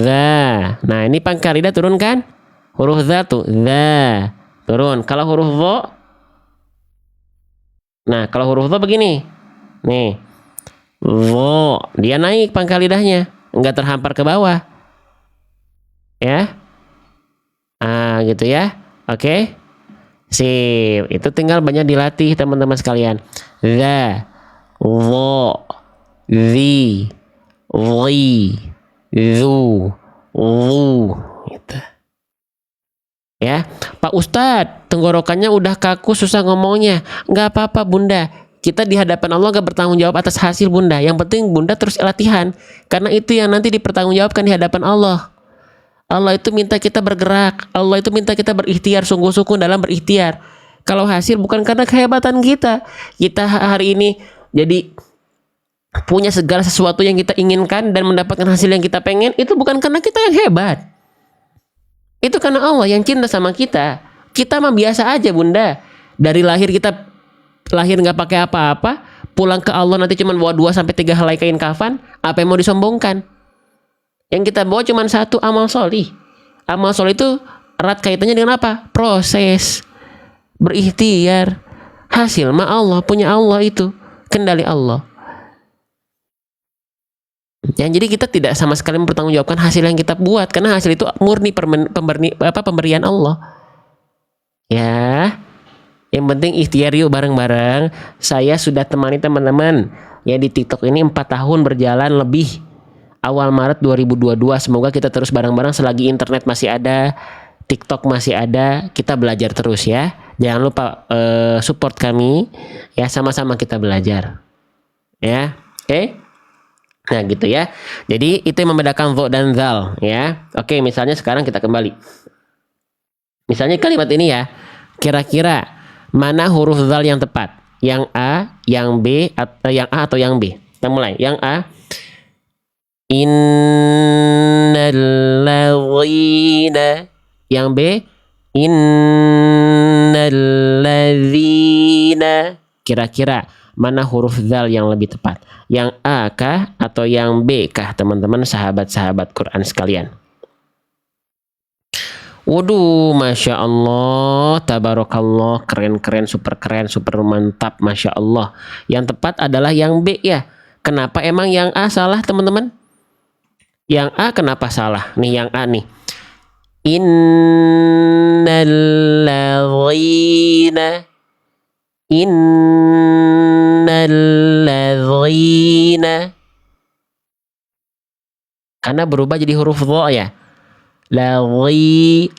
Za. Nah, ini pangkal lidah turun kan? Huruf za tuh, za. Turun. Kalau huruf dho. Nah, kalau huruf dho begini. Nih. Dho, dia naik pangkal lidahnya. nggak terhampar ke bawah. Ya. Gitu ya. Oke. Sip. Itu tinggal banyak dilatih teman-teman sekalian. The, wo, the, li, zu, lu. Gitu. Ya, Pak Ustadz, tenggorokannya udah kaku, susah ngomongnya. Nggak apa-apa Bunda. Kita di hadapan Allah gak bertanggung jawab atas hasil Bunda. Yang penting Bunda terus latihan. Karena itu yang nanti dipertanggungjawabkan di hadapan Allah. Allah itu minta kita bergerak. Allah itu minta kita berikhtiar, sungguh-sungguh dalam berikhtiar. Kalau hasil bukan karena kehebatan kita. Kita hari ini jadi punya segala sesuatu yang kita inginkan dan mendapatkan hasil yang kita pengen. Itu bukan karena kita yang hebat. Itu karena Allah yang cinta sama kita. Kita mah biasa aja Bunda. Dari lahir kita lahir nggak pakai apa-apa, pulang ke Allah nanti cuma bawa 2-3 helai kain kafan. Apa yang mau disombongkan? Yang kita bawa cuma satu, amal solih. Amal solih itu erat kaitannya dengan apa? Proses, berikhtiar. Hasil mah Allah, punya Allah itu, kendali Allah. Jadi kita tidak sama sekali mempertanggungjawabkan hasil yang kita buat, karena hasil itu murni pemberian Allah. Ya, yang penting ikhtiar yuk bareng-bareng. Saya sudah temani teman-teman ya di TikTok ini 4 tahun berjalan lebih. Awal Maret 2022, semoga kita terus bareng-bareng selagi internet masih ada, TikTok masih ada, kita belajar terus ya. Jangan lupa support kami ya, sama-sama kita belajar. Ya, oke? Nah gitu ya. Jadi itu yang membedakan dho dan zal ya. Oke, misalnya sekarang kita kembali. Misalnya kalimat ini ya. Kira-kira mana huruf zal yang tepat? Yang A, yang B, yang A atau yang B? Kita mulai. Yang A. Innalladzina. Yang B. Innalladzina. Kira-kira mana huruf zal yang lebih tepat? Yang A kah atau yang B kah teman-teman sahabat-sahabat Quran sekalian? Waduh, Masya Allah, tabarakallah, keren, super mantap, Masya Allah. Yang tepat adalah yang B ya. Kenapa emang yang A salah teman-teman? Yang A kenapa salah? Nih yang A nih. Innalladzina. Innalladzina. Karena berubah jadi huruf dha ya. Lawi,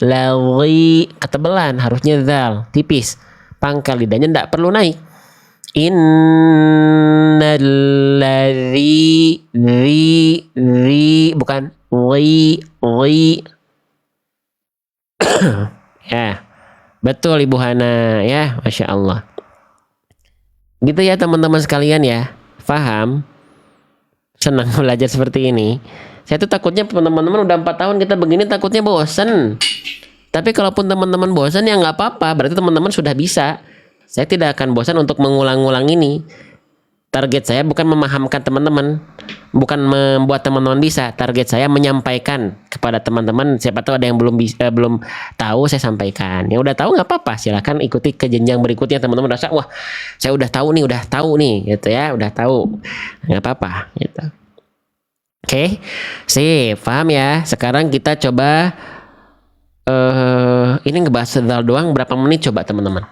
ketebelan harusnya zal, tipis. Pangkal lidahnya tidak perlu naik. Innalladzi, bukan wi. Ya, betul Ibu Hana ya, Masya Allah. Gitu ya teman-teman sekalian ya, paham? Senang belajar seperti ini. Saya tuh takutnya teman-teman udah 4 tahun kita begini takutnya bosen. Tapi kalaupun teman-teman bosan ya nggak apa-apa, berarti teman-teman sudah bisa. Saya tidak akan bosan untuk mengulang-ulang ini. Target saya bukan memahamkan teman-teman, bukan membuat teman-teman bisa. Target saya menyampaikan kepada teman-teman. Siapa tahu ada yang belum tahu, saya sampaikan. Yang udah tahu nggak apa-apa, silakan ikuti ke jenjang berikutnya. Teman-teman rasa wah saya udah tahu nih, gitu ya, udah tahu, nggak apa-apa, gitu. Oke, sip, paham ya. Sekarang kita coba ini ngebahas zal doang berapa menit coba teman-teman.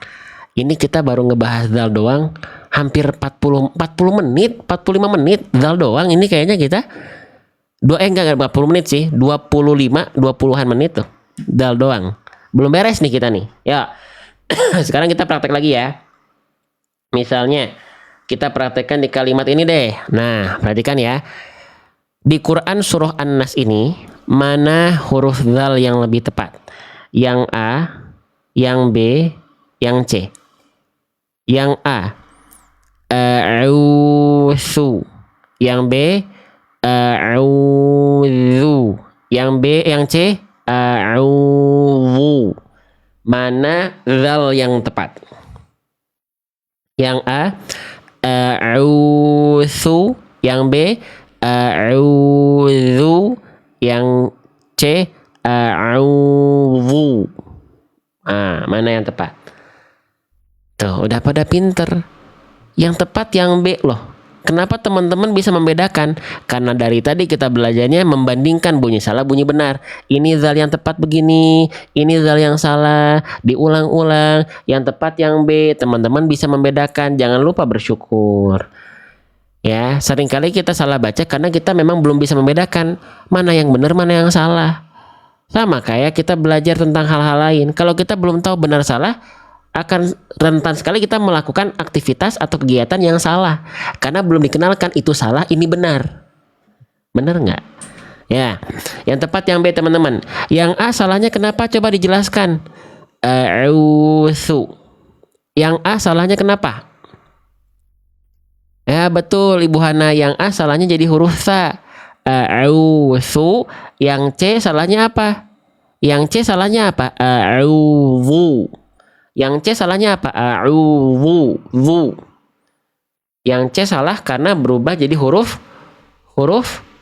Ini kita baru ngebahas zal doang hampir 40 menit, 45 menit zal doang. Ini kayaknya kita enggak 40 menit sih, 20-an menit tuh zal doang. Belum beres nih kita nih. Ya. Sekarang kita praktek lagi ya. Misalnya kita praktekkan di kalimat ini deh. Nah, perhatikan ya. Di Quran surah An-Nas ini, mana huruf zal yang lebih tepat? Yang A, yang B, yang C. Yang A, a'udzu. Yang B, a'udzu. Yang B, yang C, a'udzu. Mana zal yang tepat? Yang A, a'udzu. Yang B, a'udzu. Yang C, a'udzu. Mana yang tepat? Tuh, udah pada pinter. Yang tepat yang B loh. Kenapa teman-teman bisa membedakan? Karena dari tadi kita belajarnya membandingkan bunyi salah, bunyi benar. Ini zal yang tepat begini, ini zal yang salah, diulang-ulang, yang tepat yang B. Teman-teman bisa membedakan. Jangan lupa bersyukur. Ya, seringkali kita salah baca karena kita memang belum bisa membedakan mana yang benar, mana yang salah. Sama kayak kita belajar tentang hal-hal lain. Kalau kita belum tahu benar salah, akan rentan sekali kita melakukan aktivitas atau kegiatan yang salah karena belum dikenalkan itu salah, ini benar. Benar nggak? Ya, yang tepat yang B teman-teman. Yang A salahnya kenapa? Coba dijelaskan. A'udzu. Yang A salahnya kenapa? Ya betul Ibu Hana, yang A salahnya jadi huruf sa. A'udzu. Yang C salahnya apa? Yang C salahnya apa? A'udzu. Yang C salahnya apa? A'udzu. Yang C salah karena berubah jadi huruf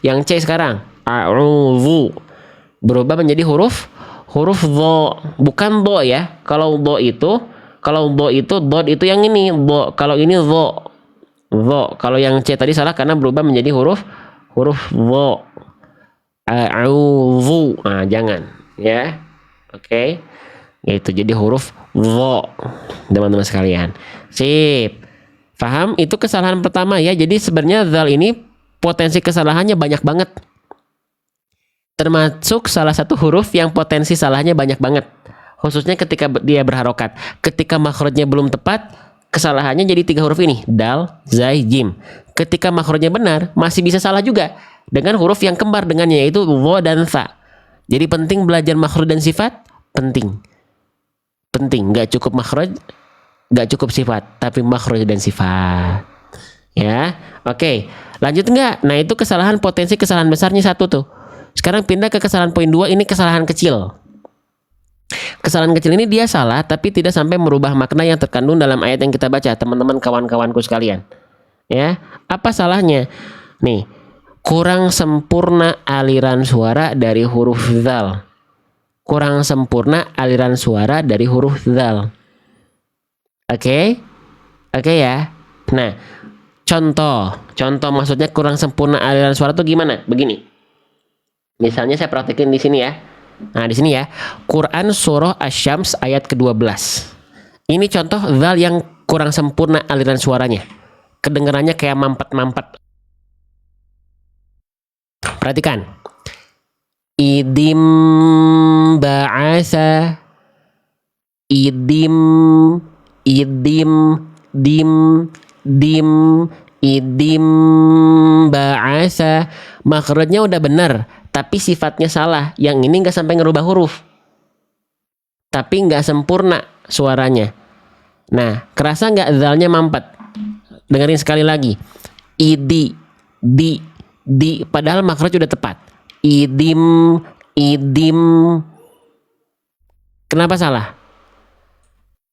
yang C sekarang. A'udzu. Berubah menjadi huruf dho, bukan dho ya. Kalau dho itu dot itu yang ini dho. Kalau ini dho. Kalau yang C tadi salah karena berubah menjadi huruf dho. A'udzu. Nah, jangan ya. Oke. Itu jadi huruf dho, teman-teman sekalian. Sip. Paham? Itu kesalahan pertama ya. Jadi sebenarnya zal ini potensi kesalahannya banyak banget. Termasuk salah satu huruf yang potensi salahnya banyak banget. Khususnya ketika dia berharokat. Ketika makhrajnya belum tepat, kesalahannya jadi 3 huruf ini. Dal, zai, jim. Ketika makhrajnya benar, masih bisa salah juga. Dengan huruf yang kembar dengannya, yaitu dho dan tha. Jadi penting belajar makhraj dan sifat. Penting, nggak cukup makhraj, nggak cukup sifat, tapi makhraj dan sifat. Ya, oke. Lanjut nggak? Nah itu kesalahan, potensi kesalahan besarnya satu tuh. Sekarang pindah ke kesalahan poin 2. Ini kesalahan kecil. Kesalahan kecil ini dia salah, tapi tidak sampai merubah makna yang terkandung dalam ayat yang kita baca, teman-teman kawan-kawanku sekalian. Ya, apa salahnya? Nih, kurang sempurna aliran suara dari huruf zal. Kurang sempurna aliran suara dari huruf zal. Oke ya. Nah, contoh maksudnya kurang sempurna aliran suara tuh gimana? Begini. Misalnya saya praktekin di sini ya. Nah, di sini ya. Quran surah Asy-Syams ayat ke-12. Ini contoh zal yang kurang sempurna aliran suaranya. Kedengarannya kayak mampet-mampet. Perhatikan. Idim ba'asa, idim, idim ba'asa. Makhrajnya udah benar, tapi sifatnya salah. Yang ini nggak sampai ngerubah huruf, tapi nggak sempurna suaranya. Nah, kerasa nggak zalnya mampet? Dengerin sekali lagi. Di, padahal makhraj udah tepat. Idim. Kenapa salah?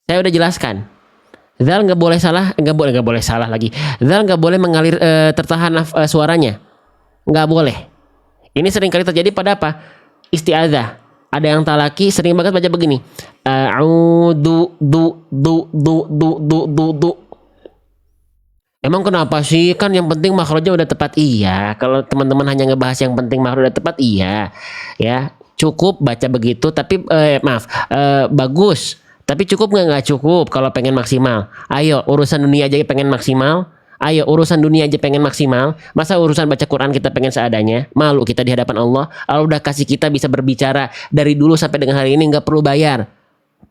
Saya udah jelaskan. Zal nggak boleh salah, nggak boleh salah lagi. Zal nggak boleh mengalir tertahan suaranya, nggak boleh. Ini sering kali terjadi pada apa? Isti'adzah. Ada yang talaki sering banget baca begini. A'udzu du. Emang kenapa sih? Kan yang penting makhrajnya udah tepat. Iya, kalau teman-teman hanya ngebahas yang penting makhraj udah tepat, iya. Ya, cukup baca begitu, tapi bagus. Tapi cukup nggak cukup kalau pengen maksimal. Ayo, urusan dunia aja pengen maksimal. Masa urusan baca Quran kita pengen seadanya? Malu kita di hadapan Allah. Allah udah kasih kita bisa berbicara dari dulu sampai dengan hari ini, nggak perlu bayar.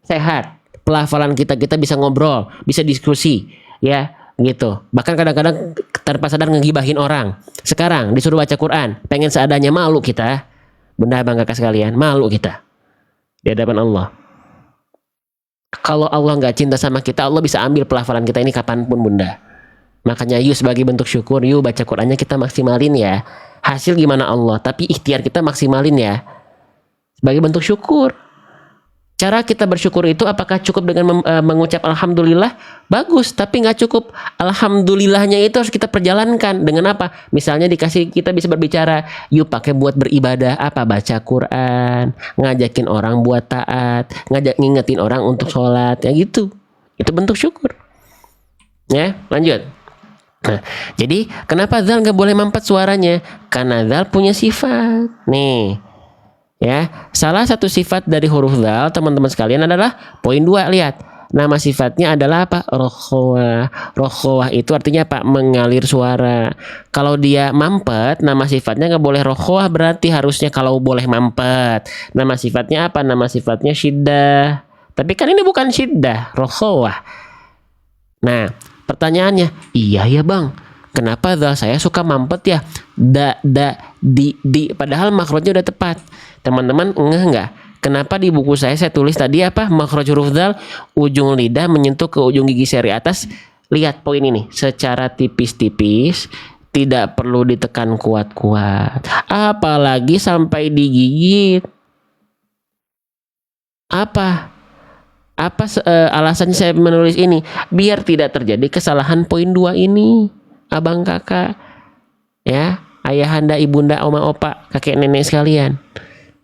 Sehat. Pelafalan kita bisa ngobrol, bisa diskusi, ya. Gitu. Bahkan kadang-kadang tanpa sadar ngegibahin orang. Sekarang disuruh baca Quran, pengen seadanya, malu kita. Bunda abang kakak sekalian, malu kita di hadapan Allah. Kalau Allah nggak cinta sama kita, Allah bisa ambil pelafalan kita ini kapanpun, Bunda. Makanya yuk sebagai bentuk syukur, yuk baca Qurannya kita maksimalin ya. Hasil gimana Allah, tapi ikhtiar kita maksimalin ya. Sebagai bentuk syukur. Cara kita bersyukur itu apakah cukup dengan mengucap alhamdulillah? Bagus, tapi nggak cukup. Alhamdulillahnya itu harus kita perjalankan dengan apa? Misalnya dikasih, kita bisa berbicara, yuk pakai buat beribadah, apa? Baca Quran, ngajakin orang buat taat, ngingetin orang untuk sholat, ya gitu. Itu bentuk syukur. Ya, lanjut. Nah, jadi kenapa zal nggak boleh mampet suaranya? Karena zal punya sifat. Nih, ya, salah satu sifat dari huruf zal, teman-teman sekalian, adalah poin 2. Lihat, nama sifatnya adalah apa? Rokhawah. Rokhawah itu artinya apa? Mengalir suara. Kalau dia mampet, nama sifatnya nggak boleh rokhawah, berarti harusnya kalau boleh mampet. Nama sifatnya apa? Nama sifatnya syiddah. Tapi kan ini bukan syiddah, rokhawah. Nah, pertanyaannya, iya ya bang, kenapa zal saya suka mampet ya? Di, padahal makrotnya udah tepat. Teman-teman ngeh nggak? Kenapa di buku saya tulis tadi apa? Makroj huruf zal, ujung lidah menyentuh ke ujung gigi seri atas. Lihat poin ini, secara tipis-tipis, tidak perlu ditekan kuat-kuat. Apalagi sampai digigit. Apa alasan saya menulis ini? Biar tidak terjadi kesalahan poin 2 ini, abang kakak, ya, ayahanda, ibunda, oma, opa, kakek nenek sekalian,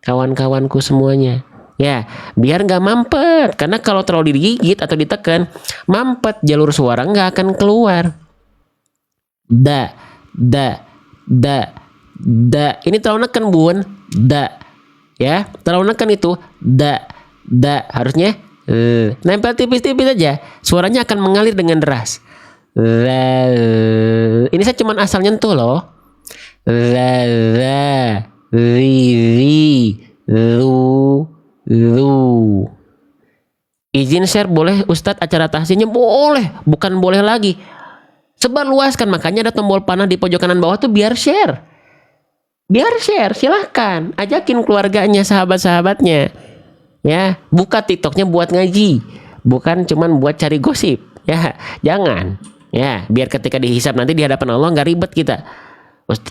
kawan-kawanku semuanya, ya, biar nggak mampet. Karena kalau terlalu digigit atau ditekan, mampet, jalur suara nggak akan keluar. Da, ini terlalu neken bun, ya, terlalu neken itu, harusnya nempel tipis-tipis aja, suaranya akan mengalir dengan deras. Ini saya cuman asal nyentuh loh. Lu. Izin share boleh Ustadz, acara tahsinnya boleh, bukan boleh lagi. Sebar luaskan, makanya ada tombol panah di pojok kanan bawah tuh biar share. Silahkan ajakin keluarganya, sahabat-sahabatnya. Ya, buka TikToknya buat ngaji, bukan cuman buat cari gosip. Ya, jangan. Ya, biar ketika dihisab nanti di hadapan Allah nggak ribet kita.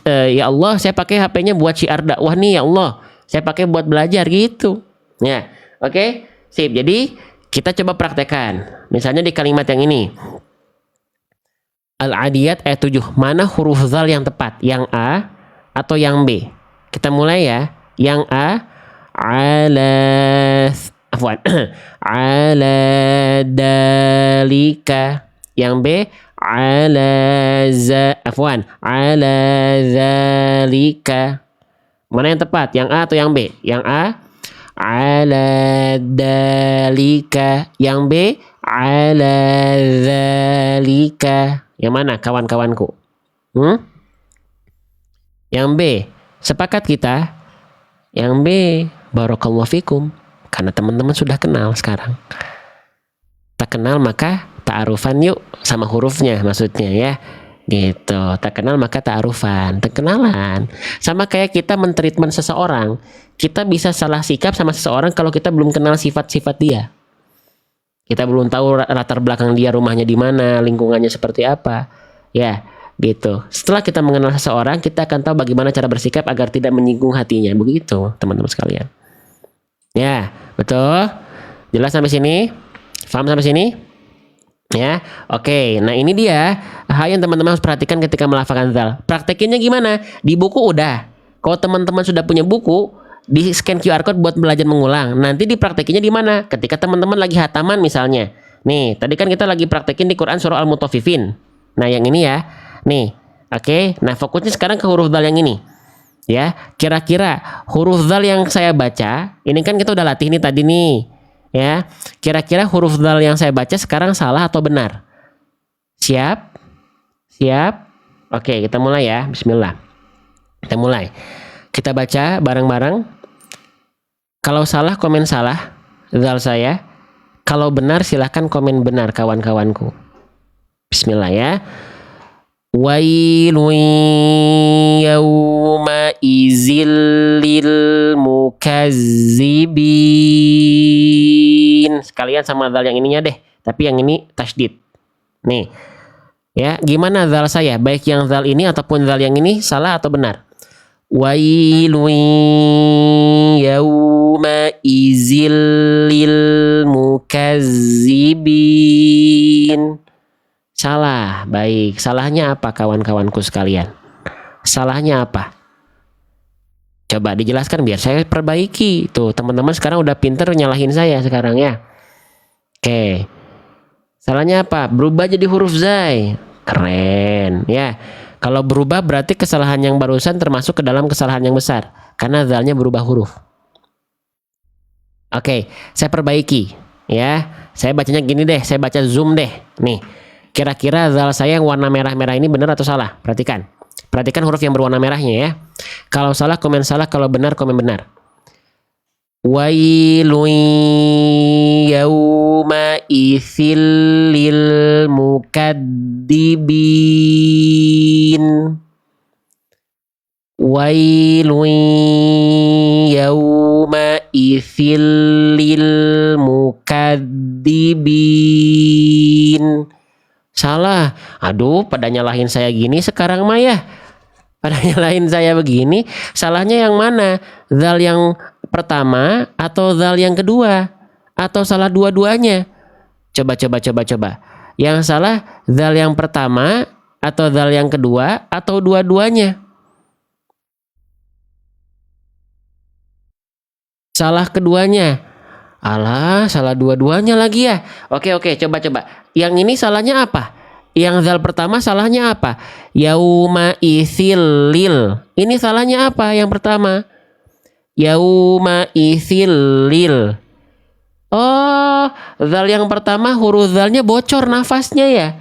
Ya Allah, saya pakai HP-nya buat syiar dakwah nih, ya Allah. Saya pakai buat belajar gitu. Ya, oke, sip. Jadi kita coba praktekkan. Misalnya di kalimat yang ini, Al-Adiyat ayat 7. Mana huruf zal yang tepat? Yang A atau yang B? Kita mulai ya. Yang A, ala dalika. Yang B, ala zalika. Mana yang tepat? Yang A atau yang B? Yang A, ala dalika. Yang B, ala zalika. Yang mana kawan-kawanku? Yang B, sepakat kita? Yang B, barakallahu fikum. Karena teman-teman sudah kenal sekarang. Tak kenal maka ta'arufan yuk, sama hurufnya maksudnya ya. Gitu. Tak kenal maka ta'arufan, kenalan. Sama kayak kita mentreatment seseorang, kita bisa salah sikap sama seseorang kalau kita belum kenal sifat-sifat dia. Kita belum tahu latar belakang dia, rumahnya di mana, lingkungannya seperti apa. Ya, gitu. Setelah kita mengenal seseorang, kita akan tahu bagaimana cara bersikap agar tidak menyinggung hatinya. Begitu, teman-teman sekalian. Ya, betul. Jelas sampai sini? Paham sampai sini? Ya, oke. Nah, ini dia hal yang teman-teman harus perhatikan ketika melafalkan zal. Praktekinnya gimana? Di buku udah. Kalau teman-teman sudah punya buku, di scan QR code buat belajar mengulang. Nanti dipraktekinnya di mana? Ketika teman-teman lagi hataman misalnya. Nih, tadi kan kita lagi praktekin di Quran surah Al-Mutaffifin. Nah, yang ini ya. Nih, oke. Nah, fokusnya sekarang ke huruf zal yang ini. Ya, kira-kira huruf zal yang saya baca, ini kan kita udah latih nih tadi nih. Ya, kira-kira huruf zal yang saya baca sekarang salah atau benar? Siap? Oke, kita mulai ya. Bismillah. Kita mulai. Kita baca bareng-bareng. Kalau salah komen salah zal saya. Kalau benar silahkan komen benar kawan-kawanku. Bismillah ya. Wailun yawma izil lil mukazzibin. Sekalian sama zal yang ininya deh, tapi yang ini tasydid. Nih. Ya, gimana zal saya? Baik yang zal ini ataupun zal yang ini salah atau benar? Wailun yawma izil lil mukazzibin. Salah. Baik. Salahnya apa kawan-kawanku sekalian? Salahnya apa? Coba dijelaskan biar saya perbaiki. Tuh, teman-teman sekarang udah pinter nyalahin saya sekarang ya. Oke. Salahnya apa? Berubah jadi huruf zai. Keren. Ya. Kalau berubah berarti kesalahan yang barusan termasuk ke dalam kesalahan yang besar. Karena zalnya berubah huruf. Oke, saya perbaiki. Ya, saya bacanya gini deh. Saya baca zoom deh. Nih, kira-kira zal saya yang warna merah-merah ini benar atau salah? Perhatikan. Perhatikan huruf yang berwarna merahnya ya. Kalau salah, komen salah. Kalau benar, komen benar. Wailun yauma isil lil mukaddibin. Wailun yauma isil lil mukaddibin. Salah. Aduh, pada nyalahin saya gini sekarang mah ya. Pada nyalahin saya begini, salahnya yang mana? Zal yang pertama atau zal yang kedua? Atau salah dua-duanya? Coba. Yang salah zal yang pertama atau zal yang kedua atau dua-duanya? Salah keduanya. Alah, salah dua-duanya lagi ya. Oke, coba. Yang ini salahnya apa? Yang zal pertama salahnya apa? Yauma isil lil. Ini salahnya apa yang pertama? Yauma isil lil. Oh, zal yang pertama huruf zalnya bocor nafasnya ya.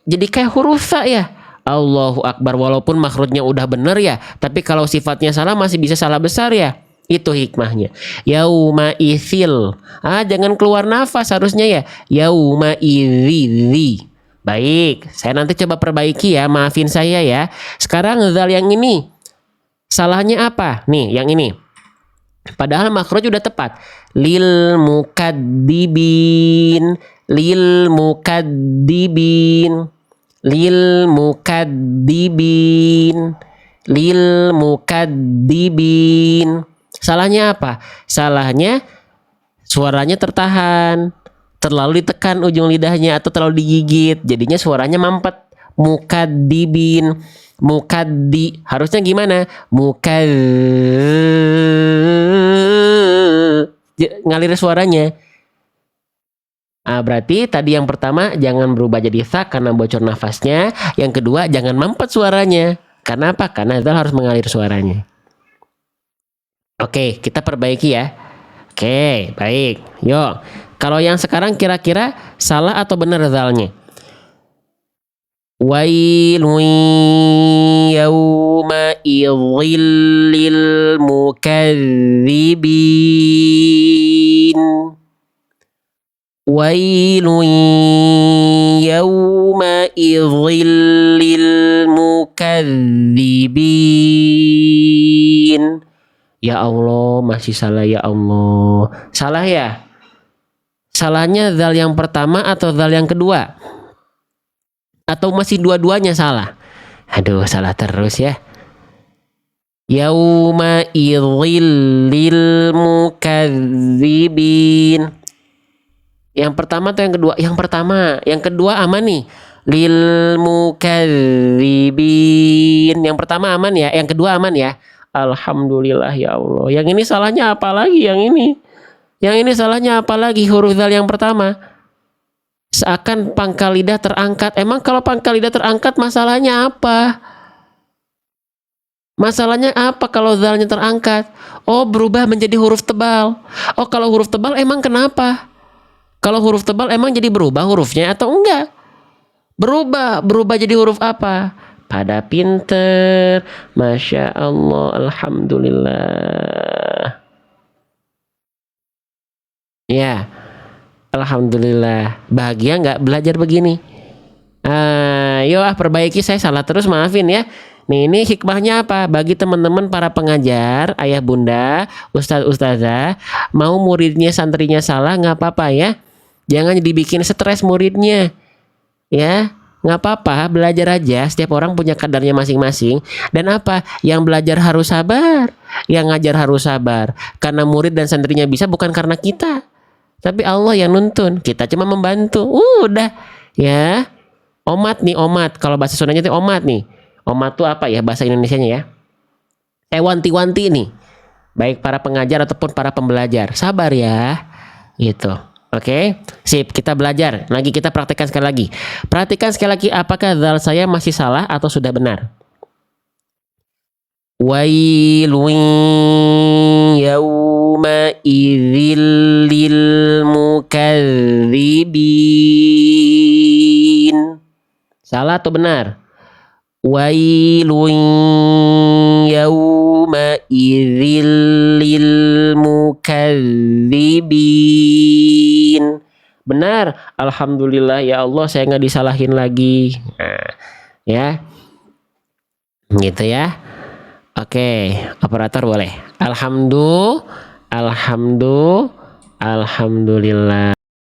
Jadi kayak huruf sa ya. Allahu Akbar, walaupun makhrajnya udah bener ya, tapi kalau sifatnya salah masih bisa salah besar ya. Itu hikmahnya. Yauma isil. Jangan keluar nafas harusnya ya. Yauma izi. Baik, saya nanti coba perbaiki ya, maafin saya ya. Sekarang zal yang ini salahnya apa? Nih, yang ini. Padahal makhraj udah tepat. Lil mukaddibin. Lil mukaddibin. Lil mukaddibin. Lil mukaddibin. Salahnya apa? Salahnya suaranya tertahan. Terlalu ditekan ujung lidahnya atau terlalu digigit, jadinya suaranya mampet. Mukaddibin, harusnya gimana? Ngalir suaranya. Berarti tadi yang pertama jangan berubah jadi sa karena bocor nafasnya. Yang kedua jangan mampet suaranya. Karena apa? Karena zal harus mengalir suaranya. Oke, kita perbaiki ya. Oke, baik. Yuk. Kalau yang sekarang kira-kira salah atau benar zalnya? Wailun yauma idzil lil mukadzibin. Wailun yauma idzil lil mukadzibin. Ya Allah, masih salah ya Allah. Salah ya? Salahnya zal yang pertama atau zal yang kedua? Atau masih dua-duanya salah? Aduh, salah terus ya. Yauma idzil lil mukadzibin. Yang pertama atau yang kedua? Yang pertama. Yang kedua aman nih. Lil mukadzibin. Yang pertama aman ya. Yang kedua aman ya. Alhamdulillah ya Allah. Yang ini salahnya apa lagi yang ini? Yang ini salahnya apa lagi? Huruf zal yang pertama. Seakan pangkal lidah terangkat. Emang kalau pangkal lidah terangkat masalahnya apa? Masalahnya apa kalau zalnya terangkat? Oh, berubah menjadi huruf tebal. Oh, kalau huruf tebal emang kenapa? Kalau huruf tebal emang jadi berubah hurufnya atau enggak? Berubah jadi huruf apa? Pada pinter. Masya Allah, alhamdulillah. Ya, alhamdulillah. Bahagia nggak belajar begini? Perbaiki, saya salah terus, maafin ya. Nih, ini hikmahnya apa? Bagi teman-teman para pengajar, ayah bunda, ustadz ustazah, mau muridnya santrinya salah nggak apa-apa ya. Jangan dibikin stres muridnya. Ya, nggak apa-apa, belajar aja. Setiap orang punya kadarnya masing-masing. Dan apa? Yang belajar harus sabar, yang ngajar harus sabar. Karena murid dan santrinya bisa bukan karena kita. Tapi Allah yang nuntun, kita cuma membantu. Udah, ya. Omat nih, omat. Kalau bahasa Sundanya itu omat nih. Omat tuh apa ya bahasa Indonesianya ya? Wanti-wanti nih. Baik para pengajar ataupun para pembelajar. Sabar ya. Gitu. Oke, sip. Kita belajar. Lagi kita praktekkan sekali lagi. Perhatikan sekali lagi apakah zal saya masih salah atau sudah benar. Wailun yawma idzil lil mukadzibin. Salah atau benar? Wailun yawma idzil lil mukadzibin. Benar. Alhamdulillah ya Allah, saya nggak disalahin lagi. Nah, ya. Gitu ya. Oke, operator boleh. Alhamdulillah.